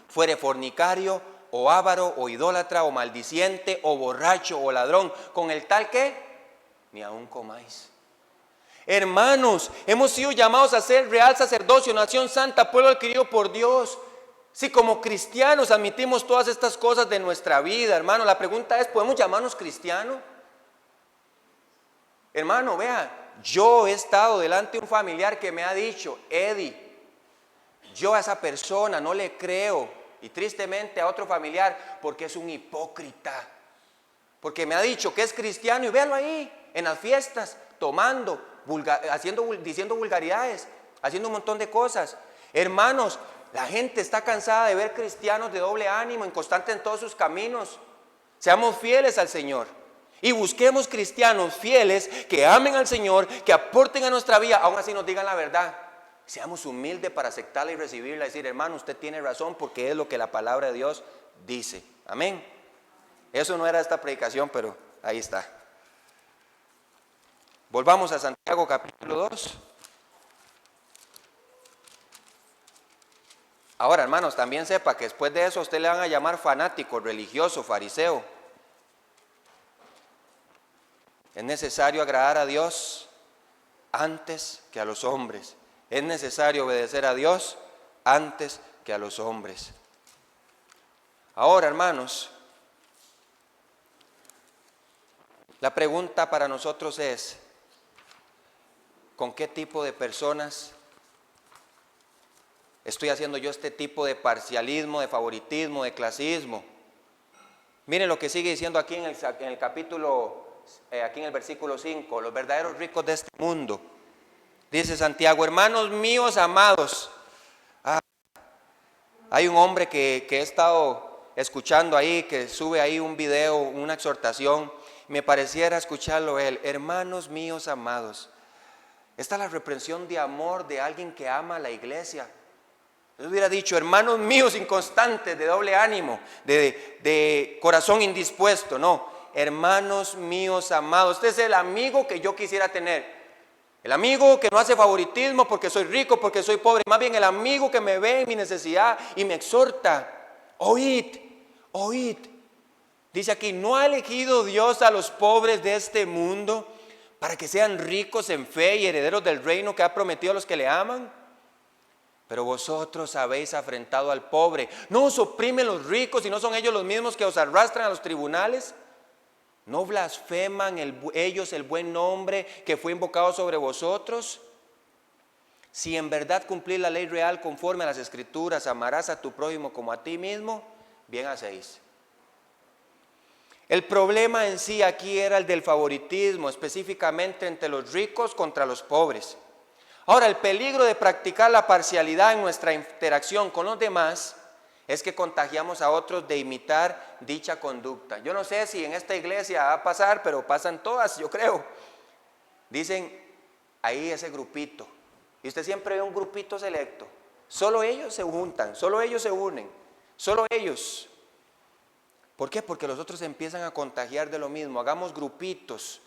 fuere fornicario o avaro o idólatra o maldiciente o borracho o ladrón, con el tal que ni aun comáis. Hermanos, hemos sido llamados a ser real sacerdocio, nación santa, pueblo adquirido por Dios. Si como cristianos admitimos todas estas cosas de nuestra vida, hermano, la pregunta es, ¿podemos llamarnos cristianos? Hermano, vea, yo he estado delante de un familiar que me ha dicho, Eddie, yo a esa persona no le creo, y tristemente a otro familiar porque es un hipócrita, porque me ha dicho que es cristiano y véalo ahí, en las fiestas, tomando, diciendo vulgaridades, haciendo un montón de cosas. Hermanos, la gente está cansada de ver cristianos de doble ánimo, inconstantes en todos sus caminos. Seamos fieles al Señor. Y busquemos cristianos fieles que amen al Señor, que aporten a nuestra vida, aún así nos digan la verdad. Seamos humildes para aceptarla y recibirla y decir, hermano, usted tiene razón porque es lo que la palabra de Dios dice. Amén. Eso no era esta predicación, pero ahí está. Volvamos a Santiago capítulo 2. Ahora, hermanos, también sepa que después de eso a usted le van a llamar fanático, religioso, fariseo. Es necesario agradar a Dios antes que a los hombres. Es necesario obedecer a Dios antes que a los hombres. Ahora, hermanos, la pregunta para nosotros es, ¿con qué tipo de personas estoy haciendo yo este tipo de parcialismo, de favoritismo, de clasismo? Miren lo que sigue diciendo aquí en el capítulo, aquí en el versículo 5, los verdaderos ricos de este mundo. Dice Santiago: hermanos míos amados. Hay un hombre que he estado escuchando ahí, que sube ahí un video, una exhortación. Me pareciera escucharlo él: hermanos míos amados. Esta es la reprensión de amor de alguien que ama a la iglesia. Yo hubiera dicho: hermanos míos inconstantes, de doble ánimo, de corazón indispuesto. No, hermanos míos amados. Este es el amigo que yo quisiera tener. El amigo que no hace favoritismo porque soy rico, porque soy pobre. Más bien el amigo que me ve en mi necesidad y me exhorta. Oíd, oíd. Dice aquí: ¿no ha elegido Dios a los pobres de este mundo para que sean ricos en fe y herederos del reino que ha prometido a los que le aman? Pero vosotros habéis afrentado al pobre. ¿No os oprimen los ricos y no son ellos los mismos que os arrastran a los tribunales? ¿No blasfeman ellos el buen nombre que fue invocado sobre vosotros? Si en verdad cumplís la ley real conforme a las Escrituras, amarás a tu prójimo como a ti mismo, bien hacéis. El problema en sí aquí era el del favoritismo, específicamente entre los ricos contra los pobres. Ahora, el peligro de practicar la parcialidad en nuestra interacción con los demás es que contagiamos a otros de imitar dicha conducta. Yo no sé si en esta iglesia va a pasar, pero pasan todas, yo creo. Dicen ahí ese grupito, y usted siempre ve un grupito selecto. Solo ellos se juntan, solo ellos se unen, solo ellos. ¿Por qué? Porque los otros empiezan a contagiar de lo mismo. Hagamos grupitos,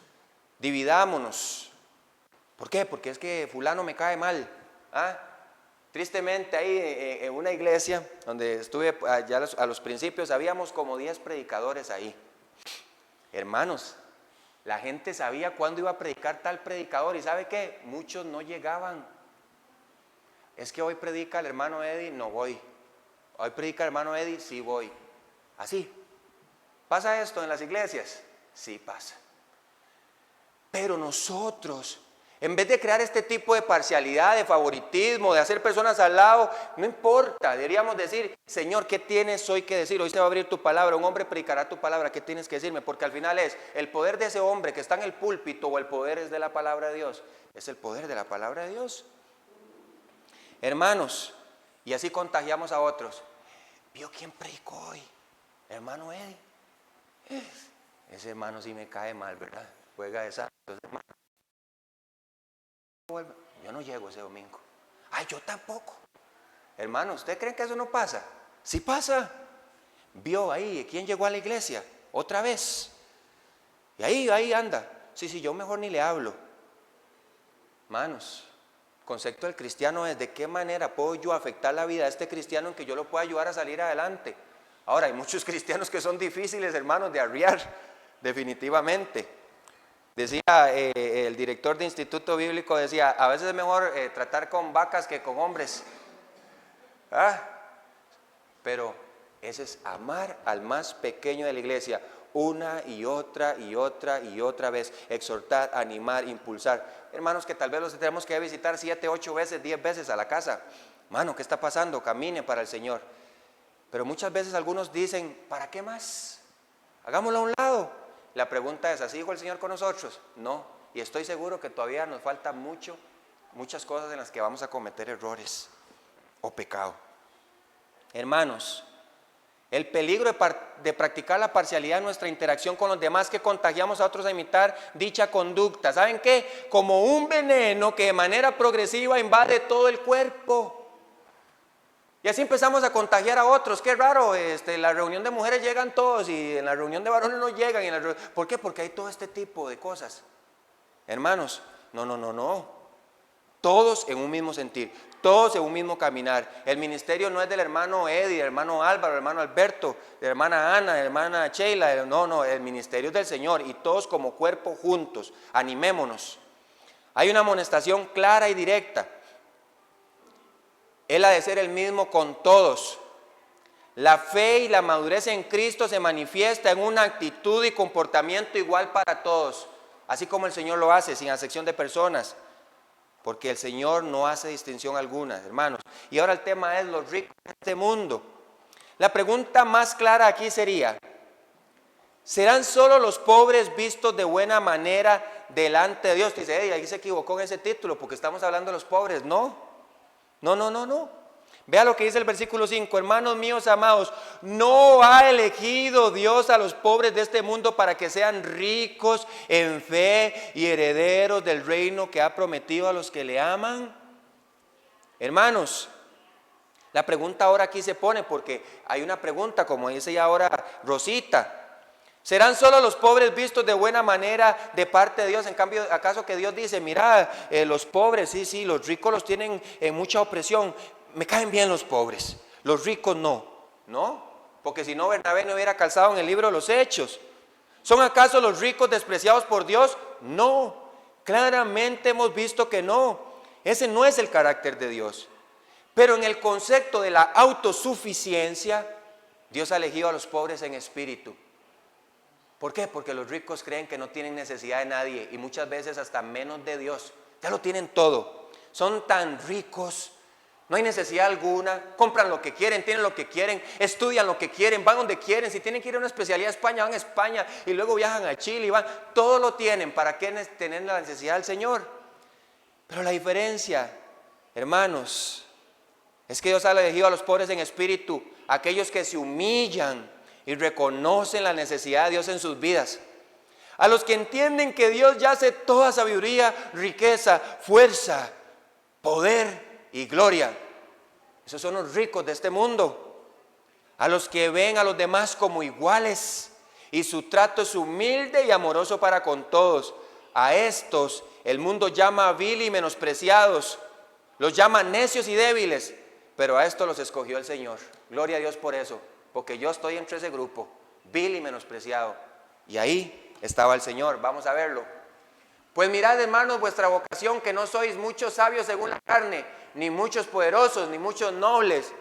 dividámonos. ¿Por qué? Porque es que fulano me cae mal. Tristemente ahí en una iglesia donde estuve allá a los principios, habíamos como 10 predicadores ahí. Hermanos, la gente sabía cuándo iba a predicar tal predicador, y ¿sabe qué? Muchos no llegaban. Es que hoy predica el hermano Eddie, no voy. Hoy predica el hermano Eddie, sí voy. Así. ¿Pasa esto en las iglesias? Sí pasa. Pero nosotros, en vez de crear este tipo de parcialidad, de favoritismo, de hacer personas al lado, no importa, deberíamos decir: Señor, ¿qué tienes hoy que decir? Hoy se va a abrir tu palabra, un hombre predicará tu palabra, ¿qué tienes que decirme? Porque al final es el poder de ese hombre que está en el púlpito, o el poder es de la palabra de Dios. Es el poder de la palabra de Dios. Hermanos, y así contagiamos a otros. ¿Vio quién predicó hoy? Hermano Eddie. Ese hermano sí me cae mal, ¿verdad? Juega de santos, hermano. Yo no llego ese domingo. Ay, yo tampoco. Hermano, ¿usted cree que eso no pasa? Sí pasa. Vio ahí, ¿quién llegó a la iglesia? Otra vez. Y ahí anda. Sí, yo mejor ni le hablo. Hermanos, el concepto del cristiano es: ¿de qué manera puedo yo afectar la vida de este cristiano en que yo lo pueda ayudar a salir adelante? Ahora, hay muchos cristianos que son difíciles, hermanos, de arriar, definitivamente. Decía el director de Instituto Bíblico, decía: a veces es mejor tratar con vacas que con hombres. Pero ese es amar al más pequeño de la iglesia, una y otra y otra y otra vez, exhortar, animar, impulsar. Hermanos, que tal vez los tenemos que visitar 7, 8 veces, 10 veces a la casa. Hermano, ¿qué está pasando? Camine para el Señor. Pero muchas veces algunos dicen: ¿para qué más? Hagámoslo a un lado. La pregunta es: ¿así dijo el Señor con nosotros? No, y estoy seguro que todavía nos falta muchas cosas en las que vamos a cometer errores o pecado. Hermanos, el peligro de practicar la parcialidad en nuestra interacción con los demás, que contagiamos a otros a imitar dicha conducta. ¿Saben qué? Como un veneno que de manera progresiva invade todo el cuerpo. Y así empezamos a contagiar a otros. Qué raro, en la reunión de mujeres llegan todos y en la reunión de varones no llegan. ¿Por qué? Porque hay todo este tipo de cosas. Hermanos, no. Todos en un mismo sentir, todos en un mismo caminar. El ministerio no es del hermano Eddie, del hermano Álvaro, del hermano Alberto, de la hermana Ana, de la hermana Sheila. No, el ministerio es del Señor, y todos como cuerpo juntos. Animémonos. Hay una amonestación clara y directa. Él ha de ser el mismo con todos. La fe y la madurez en Cristo se manifiesta en una actitud y comportamiento igual para todos, así como el Señor lo hace, sin acepción de personas. porque el Señor no hace distinción alguna, hermanos. Y ahora el tema es los ricos de este mundo. La pregunta más clara aquí sería: ¿serán solo los pobres vistos de buena manera delante de Dios? Dice, ahí se equivocó en ese título porque estamos hablando de los pobres. No. Vea lo que dice el versículo 5. Hermanos míos amados, no ha elegido Dios a los pobres de este mundo para que sean ricos en fe y herederos del reino que ha prometido a los que le aman. Hermanos, la pregunta ahora aquí se pone porque hay una pregunta, como dice ya ahora Rosita. ¿Serán solo los pobres vistos de buena manera de parte de Dios? En cambio, ¿acaso que Dios dice, mira, los pobres, sí, los ricos los tienen en mucha opresión, me caen bien los pobres, los ricos no? ¿No? Porque si no, Bernabé no hubiera calzado en el libro de los Hechos. ¿Son acaso los ricos despreciados por Dios? No, claramente hemos visto que no. Ese no es el carácter de Dios. Pero en el concepto de la autosuficiencia, Dios ha elegido a los pobres en espíritu. ¿Por qué? Porque los ricos creen que no tienen necesidad de nadie y muchas veces hasta menos de Dios. Ya lo tienen todo. Son tan ricos, no hay necesidad alguna, compran lo que quieren, tienen lo que quieren, estudian lo que quieren, van donde quieren. Si tienen que ir a una especialidad a España, van a España y luego viajan a Chile y van. Todo lo tienen. ¿Para qué tener la necesidad del Señor? Pero la diferencia, hermanos, es que Dios ha elegido a los pobres en espíritu, aquellos que se humillan y reconocen la necesidad de Dios en sus vidas. A los que entienden que Dios yace toda sabiduría, riqueza, fuerza, poder y gloria. Esos son los ricos de este mundo. A los que ven a los demás como iguales y su trato es humilde y amoroso para con todos. A estos el mundo llama vil y menospreciados, los llama necios y débiles, pero a estos los escogió el Señor. Gloria a Dios por eso. Porque yo estoy entre ese grupo, vil y menospreciado. Y ahí estaba el Señor. Vamos a verlo. Pues mirad, hermanos, vuestra vocación, que no sois muchos sabios según la carne, ni muchos poderosos, ni muchos nobles,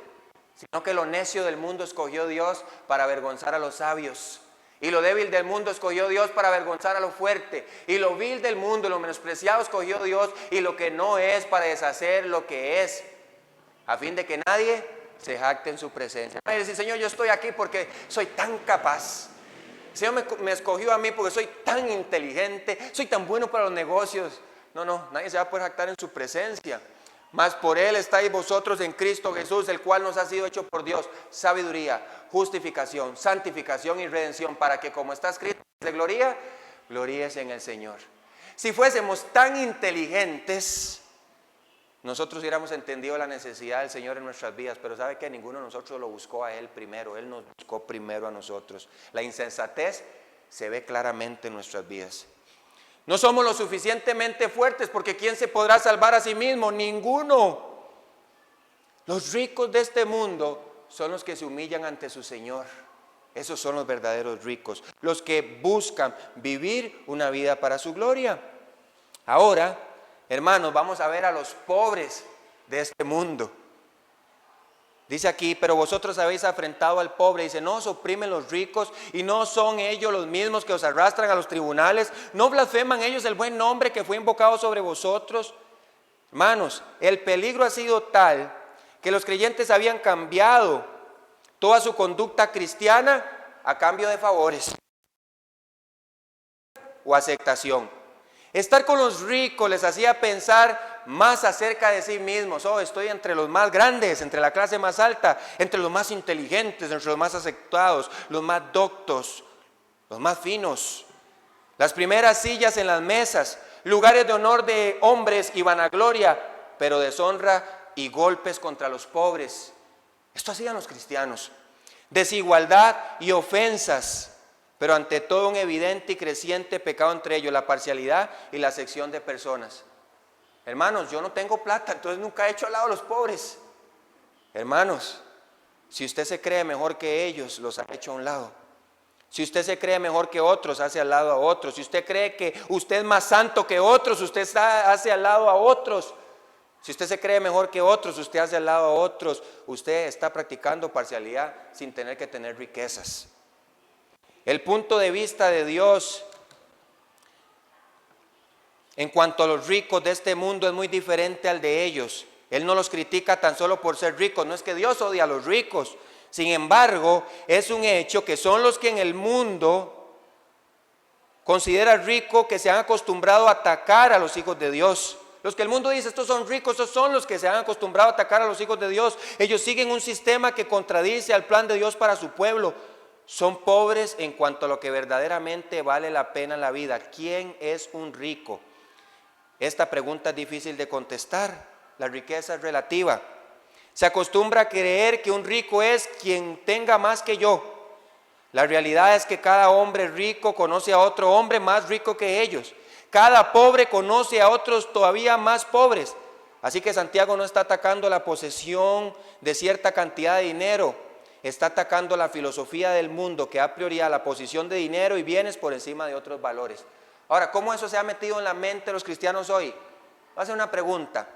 sino que lo necio del mundo escogió Dios para avergonzar a los sabios. Y lo débil del mundo escogió Dios para avergonzar a lo fuerte. Y lo vil del mundo, lo menospreciado escogió Dios, y lo que no es para deshacer lo que es, a fin de que nadie se jacte en su presencia. Y decir, Señor, yo estoy aquí porque soy tan capaz. El Señor me escogió a mí porque soy tan inteligente, soy tan bueno para los negocios. No, nadie se va a poder jactar en su presencia. Mas por Él estáis vosotros en Cristo Jesús, el cual nos ha sido hecho por Dios sabiduría, justificación, santificación y redención, para que como está escrito de gloria, gloríes en el Señor. Si fuésemos tan inteligentes, nosotros hubiéramos entendido la necesidad del Señor en nuestras vidas, pero ¿sabe qué? Ninguno de nosotros lo buscó a Él primero, Él nos buscó primero a nosotros. La insensatez se ve claramente en nuestras vidas. No somos lo suficientemente fuertes, porque ¿quién se podrá salvar a sí mismo? Ninguno. Los ricos de este mundo son los que se humillan ante su Señor. Esos son los verdaderos ricos, los que buscan vivir una vida para su gloria. Ahora, hermanos, vamos a ver a los pobres de este mundo. Dice aquí, pero vosotros habéis afrentado al pobre. Dice, no os oprimen los ricos y no son ellos los mismos que os arrastran a los tribunales. No blasfeman ellos el buen nombre que fue invocado sobre vosotros. Hermanos, el peligro ha sido tal que los creyentes habían cambiado toda su conducta cristiana a cambio de favores o aceptación. Estar con los ricos les hacía pensar más acerca de sí mismos. Oh, estoy entre los más grandes, entre la clase más alta, entre los más inteligentes, entre los más aceptados, los más doctos, los más finos. Las primeras sillas en las mesas, lugares de honor de hombres y vanagloria, pero deshonra y golpes contra los pobres. Esto hacían los cristianos. Desigualdad y ofensas, pero ante todo un evidente y creciente pecado entre ellos, la parcialidad y la acepción de personas. Hermanos, yo no tengo plata, entonces nunca he hecho al lado a los pobres. Hermanos, si usted se cree mejor que ellos, los ha hecho a un lado. Si usted se cree mejor que otros, hace al lado a otros. Si usted cree que usted es más santo que otros, usted hace al lado a otros. Si usted se cree mejor que otros, usted hace al lado a otros. Usted está practicando parcialidad sin tener que tener riquezas. El punto de vista de Dios en cuanto a los ricos de este mundo es muy diferente al de ellos. Él no los critica tan solo por ser ricos, no es que Dios odia a los ricos. Sin embargo, es un hecho que son los que en el mundo considera rico, que se han acostumbrado a atacar a los hijos de Dios. Los que el mundo dice, estos son ricos, estos son los que se han acostumbrado a atacar a los hijos de Dios. Ellos siguen un sistema que contradice al plan de Dios para su pueblo. Son pobres en cuanto a lo que verdaderamente vale la pena en la vida. ¿Quién es un rico? Esta pregunta es difícil de contestar. La riqueza es relativa. Se acostumbra a creer que un rico es quien tenga más que yo. La realidad es que cada hombre rico conoce a otro hombre más rico que ellos. Cada pobre conoce a otros todavía más pobres. Así que Santiago no está atacando la posesión de cierta cantidad de dinero. Está atacando la filosofía del mundo que da prioridad a la posición de dinero y bienes por encima de otros valores. Ahora, ¿cómo eso se ha metido en la mente de los cristianos hoy? Voy a hacer una pregunta.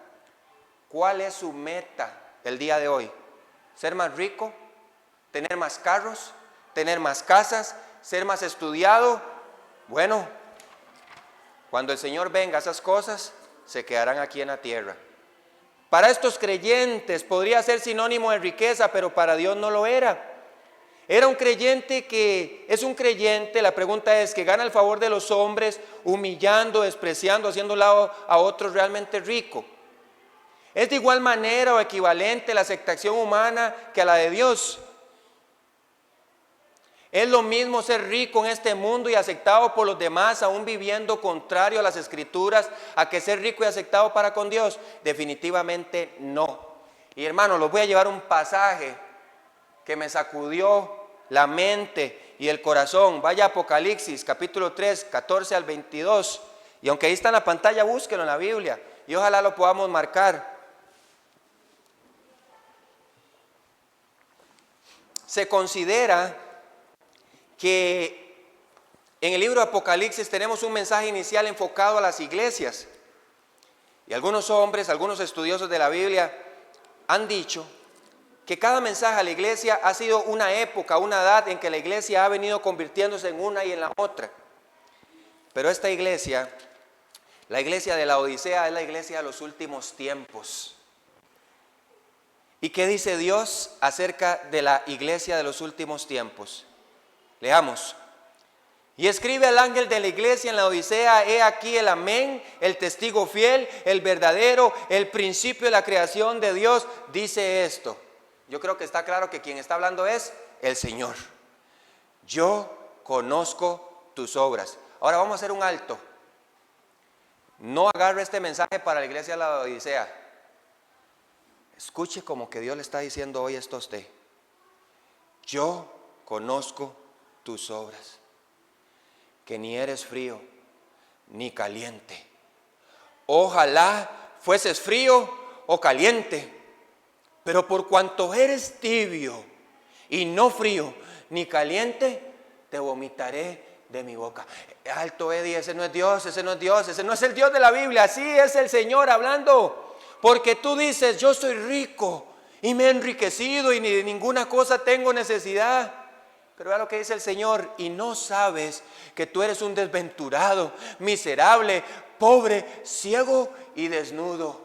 ¿Cuál es su meta el día de hoy? ¿Ser más rico? ¿Tener más carros? ¿Tener más casas? ¿Ser más estudiado? Bueno, cuando el Señor venga, esas cosas se quedarán aquí en la tierra. Para estos creyentes podría ser sinónimo de riqueza, pero para Dios no lo era. Era un creyente que es un creyente, la pregunta es, que gana el favor de los hombres, humillando, despreciando, haciendo un lado a otros realmente rico. Es de igual manera o equivalente la aceptación humana que a la de Dios. Es lo mismo ser rico en este mundo y aceptado por los demás, aún viviendo contrario a las Escrituras, a que ser rico y aceptado para con Dios. Definitivamente no. Y hermanos, los voy a llevar un pasaje que me sacudió la mente y el corazón. Vaya a Apocalipsis, capítulo 3, 14 al 22. Y aunque ahí está en la pantalla, búsquenlo en la Biblia y ojalá lo podamos marcar. Se considera que en el libro de Apocalipsis tenemos un mensaje inicial enfocado a las iglesias. Y algunos hombres, algunos estudiosos de la Biblia han dicho que cada mensaje a la iglesia ha sido una época, una edad en que la iglesia ha venido convirtiéndose en una y en la otra. Pero esta iglesia, la iglesia de la Odisea, es la iglesia de los últimos tiempos. ¿Y qué dice Dios acerca de la iglesia de los últimos tiempos? Leamos. Y escribe al ángel de la iglesia en la Odisea: he aquí el amén, el testigo fiel, el verdadero, el principio de la creación de Dios, dice esto. Yo creo que está claro que quien está hablando es el Señor. Yo conozco tus obras. Ahora vamos a hacer un alto. No agarre este mensaje para la iglesia de la Odisea. Escuche como que Dios le está diciendo hoy esto a usted. Yo conozco tus obras, que ni eres frío ni caliente. Ojalá fueses frío o caliente, pero por cuanto eres tibio y no frío ni caliente, te vomitaré de mi boca. Alto, Eddie, ese no es Dios, ese no es Dios, ese no es el Dios de la Biblia. Así es el Señor hablando. Porque tú dices, yo soy rico y me he enriquecido y ni de ninguna cosa tengo necesidad. Pero vea lo que dice el Señor: y no sabes que tú eres un desventurado, miserable, pobre, ciego y desnudo.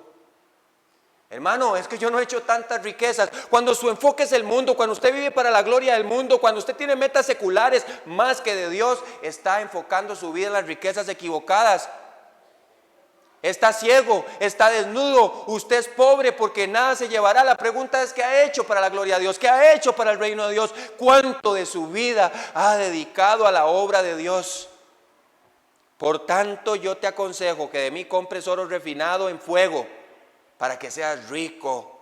Hermano, es que yo no he hecho tantas riquezas. Cuando su enfoque es el mundo, cuando usted vive para la gloria del mundo, cuando usted tiene metas seculares más que de Dios, está enfocando su vida en las riquezas equivocadas. Está ciego, está desnudo, usted es pobre porque nada se llevará. La pregunta es: ¿qué ha hecho para la gloria de Dios? ¿Qué ha hecho para el reino de Dios? ¿Cuánto de su vida ha dedicado a la obra de Dios? Por tanto, yo te aconsejo que de mí compres oro refinado en fuego, para que seas rico.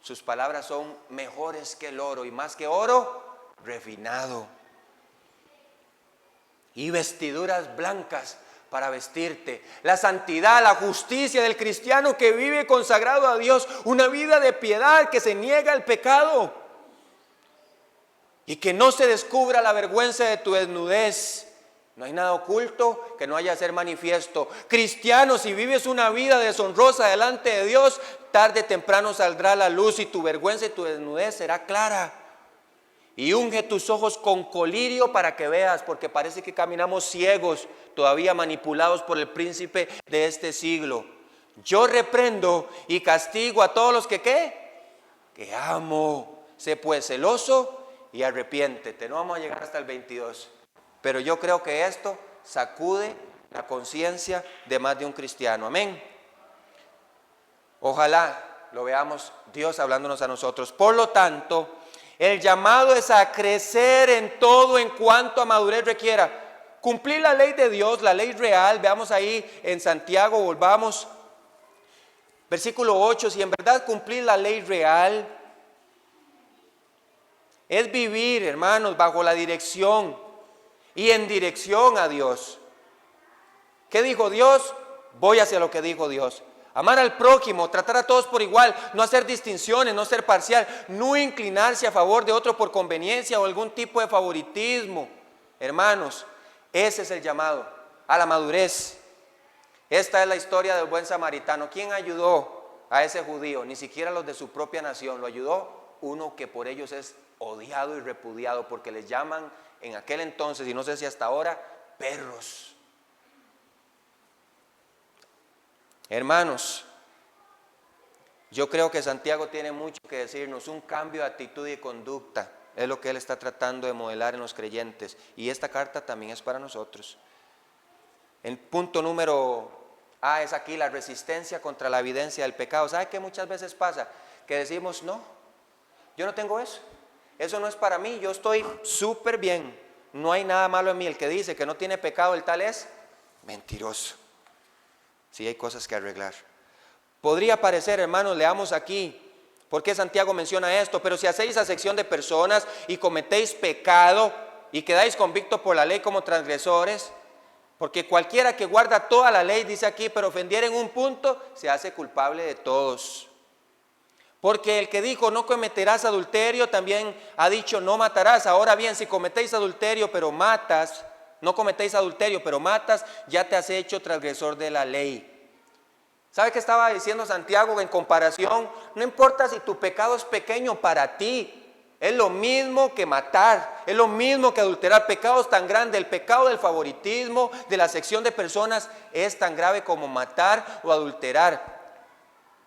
Sus palabras son mejores que el oro, y más que oro, refinado. Y vestiduras blancas para vestirte. La santidad, la justicia del cristiano que vive consagrado a Dios, una vida de piedad, que se niega al pecado y que no se descubra la vergüenza de tu desnudez. No hay nada oculto que no haya de ser manifiesto. Cristiano, si vives una vida deshonrosa delante de Dios, tarde o temprano saldrá a la luz y tu vergüenza y tu desnudez será clara. Y unge tus ojos con colirio para que veas, porque parece que caminamos ciegos, todavía manipulados por el príncipe de este siglo. Yo reprendo y castigo a todos los que ¿qué? Que amo. Sé pues celoso y arrepiéntete. No vamos a llegar hasta el 22. Pero yo creo que esto sacude la conciencia de más de un cristiano. Amén. Ojalá lo veamos Dios hablándonos a nosotros. Por lo tanto, el llamado es a crecer en todo en cuanto a madurez requiera. Cumplir la ley de Dios, la ley real. Veamos ahí en Santiago, volvamos. Versículo 8, si en verdad cumplir la ley real es vivir, hermanos, bajo la dirección y en dirección a Dios. ¿Qué dijo Dios? Voy hacia lo que dijo Dios. Amar al prójimo, tratar a todos por igual, no hacer distinciones, no ser parcial, no inclinarse a favor de otro por conveniencia o algún tipo de favoritismo. Hermanos, ese es el llamado a la madurez. Esta es la historia del buen samaritano. ¿Quién ayudó a ese judío? Ni siquiera los de su propia nación. Lo ayudó uno que por ellos es odiado y repudiado, porque les llaman en aquel entonces, y no sé si hasta ahora, perros. Hermanos, yo creo que Santiago tiene mucho que decirnos. Un cambio de actitud y conducta es lo que él está tratando de modelar en los creyentes, y esta carta también es para nosotros. El punto número A es aquí la resistencia contra la evidencia del pecado. ¿Sabe qué muchas veces pasa? Que decimos, no, yo no tengo eso no es para mí, yo estoy súper bien, no hay nada malo en mí. El que dice que no tiene pecado, el tal es mentiroso. Sí, hay cosas que arreglar. Podría parecer, hermanos, leamos aquí, ¿por qué Santiago menciona esto? Pero si hacéis acepción de personas y cometéis pecado y quedáis convictos por la ley como transgresores, porque cualquiera que guarda toda la ley, dice aquí, pero ofendiera en un punto, se hace culpable de todos. Porque el que dijo no cometerás adulterio, también ha dicho no matarás. Ahora bien, si cometéis adulterio pero matas, no cometéis adulterio pero matas, ya te has hecho transgresor de la ley. ¿Sabe qué estaba diciendo Santiago en comparación? No importa si tu pecado es pequeño para ti. Es lo mismo que matar, es lo mismo que adulterar. Pecados tan grandes, el pecado del favoritismo, de la acepción de personas, es tan grave como matar o adulterar.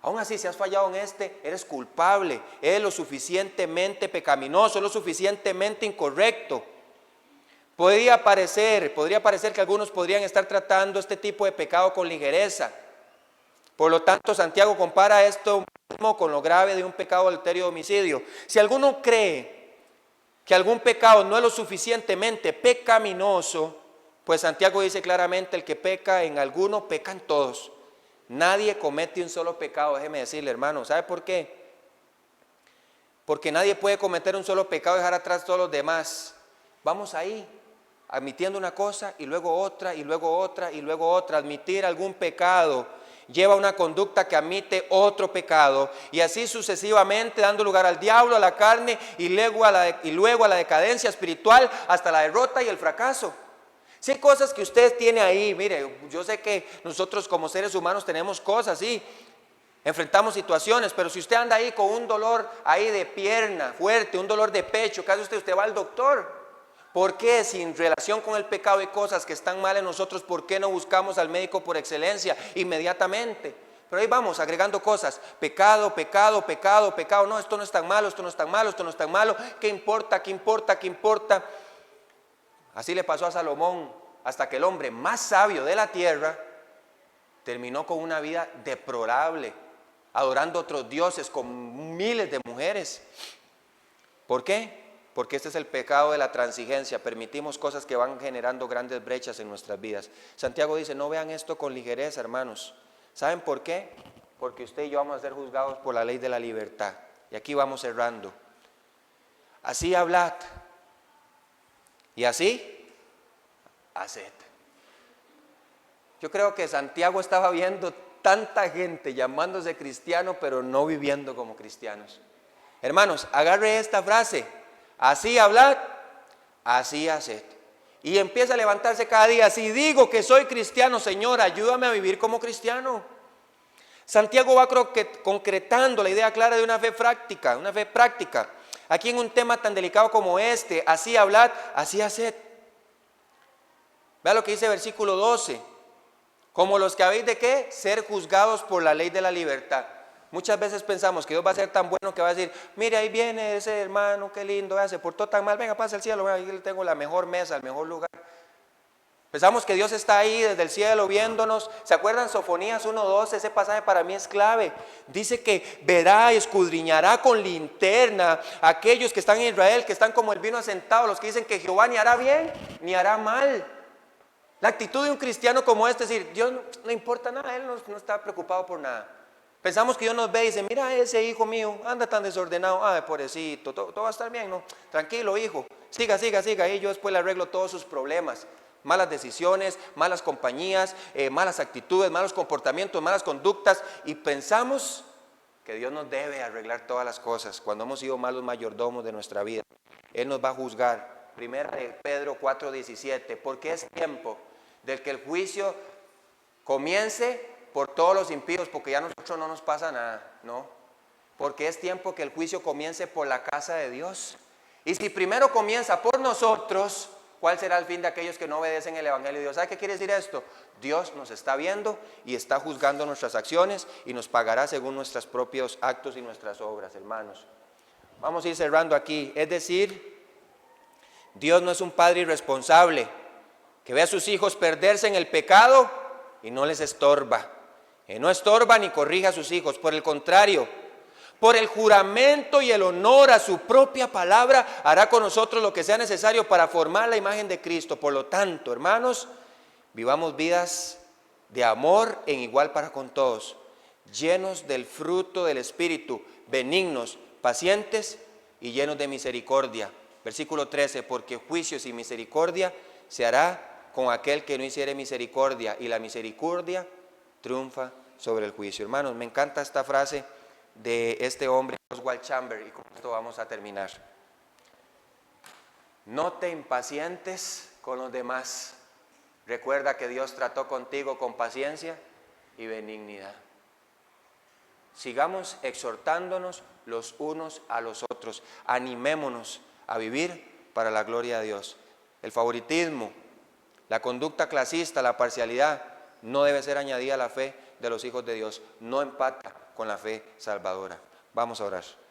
Aún así, si has fallado en eres culpable, eres lo suficientemente pecaminoso, lo suficientemente incorrecto. Podría parecer que algunos podrían estar tratando este tipo de pecado con ligereza. Por lo tanto, Santiago compara esto mismo con lo grave de un pecado de adulterio o homicidio. Si alguno cree que algún pecado no es lo suficientemente pecaminoso, pues Santiago dice claramente: el que peca en alguno, peca en todos. Nadie comete un solo pecado, déjeme decirle, hermano. ¿Sabe por qué? Porque nadie puede cometer un solo pecado y dejar atrás todos los demás. Vamos ahí, admitiendo una cosa y luego otra y luego otra y luego otra. Admitir algún pecado lleva una conducta que admite otro pecado, y así sucesivamente, dando lugar al diablo, a la carne y luego a la decadencia espiritual, hasta la derrota y el fracaso. Si hay cosas que usted tiene ahí, mire, yo sé que nosotros como seres humanos tenemos cosas, sí, enfrentamos situaciones, pero si usted anda ahí con un dolor ahí de pierna fuerte, un dolor de pecho, ¿qué hace usted? Usted va al doctor. ¿Por qué? Si en relación con el pecado hay cosas que están mal en nosotros, ¿por qué no buscamos al médico por excelencia inmediatamente? Pero ahí vamos agregando cosas: pecado, pecado, pecado, pecado. No, esto no es tan malo, esto no es tan malo, esto no es tan malo. ¿Qué importa? ¿Qué importa? ¿Qué importa? Así le pasó a Salomón, hasta que el hombre más sabio de la tierra terminó con una vida deplorable, adorando a otros dioses con miles de mujeres. ¿Por qué? Porque este es el pecado de la transigencia. Permitimos cosas que van generando grandes brechas en nuestras vidas. Santiago dice: no vean esto con ligereza, hermanos. ¿Saben por qué? Porque usted y yo vamos a ser juzgados por la ley de la libertad. Y aquí vamos cerrando. Así hablad y así haced. Yo creo que Santiago estaba viendo tanta gente llamándose cristiano, pero no viviendo como cristianos. Hermanos, agarre esta frase: así hablad, así haced. Y empieza a levantarse cada día: si digo que soy cristiano, Señor, ayúdame a vivir como cristiano. Santiago va concretando la idea clara de una fe práctica. Aquí en un tema tan delicado como este, así hablad, así haced. Vea lo que dice versículo 12. Como los que habéis de ¿qué? Ser juzgados por la ley de la libertad. Muchas veces pensamos que Dios va a ser tan bueno que va a decir, mire, ahí viene ese hermano, qué lindo, se portó tan mal, venga, pasa al cielo, ahí le tengo la mejor mesa, el mejor lugar. Pensamos que Dios está ahí desde el cielo viéndonos. ¿Se acuerdan Sofonías 1:12? Ese pasaje para mí es clave. Dice que verá y escudriñará con linterna a aquellos que están en Israel, que están como el vino asentado, los que dicen que Jehová ni hará bien ni hará mal. La actitud de un cristiano como este es decir, Dios no le importa nada, Él no está preocupado por nada. Pensamos que Dios nos ve y dice, mira ese hijo mío, anda tan desordenado, ay pobrecito, todo va a estar bien, ¿no? Tranquilo hijo, siga, y yo después le arreglo todos sus problemas. Malas decisiones, malas compañías, malas actitudes, malos comportamientos, malas conductas, y pensamos que Dios nos debe arreglar todas las cosas cuando hemos sido malos mayordomos de nuestra vida. Él nos va a juzgar. Primera de Pedro 4:17, porque es tiempo del que el juicio comience por todos los impíos, porque ya a nosotros no nos pasa nada, ¿no? Porque es tiempo que el juicio comience por la casa de Dios. Y si primero comienza por nosotros, ¿cuál será el fin de aquellos que no obedecen el evangelio de Dios? ¿Sabe qué quiere decir esto? Dios nos está viendo y está juzgando nuestras acciones y nos pagará según nuestros propios actos y nuestras obras, hermanos. Vamos a ir cerrando aquí. Es decir, Dios no es un padre irresponsable que ve a sus hijos perderse en el pecado y no les estorba. No estorba ni corrige a sus hijos. Por el contrario, por el juramento y el honor a su propia palabra, hará con nosotros lo que sea necesario para formar la imagen de Cristo. Por lo tanto, hermanos, vivamos vidas de amor en igual para con todos, llenos del fruto del Espíritu, benignos, pacientes y llenos de misericordia. Versículo 13, porque juicios y misericordia se hará con aquel que no hiciere misericordia, y la misericordia triunfa sobre el juicio. Hermanos, me encanta esta frase de este hombre, Oswald Chambers, y con esto vamos a terminar. No te impacientes con los demás. Recuerda que Dios trató contigo con paciencia y benignidad. Sigamos exhortándonos los unos a los otros. Animémonos a vivir para la gloria de Dios. El favoritismo, la conducta clasista, la parcialidad, no debe ser añadida a la fe de los hijos de Dios. No empata con la fe salvadora. Vamos a orar.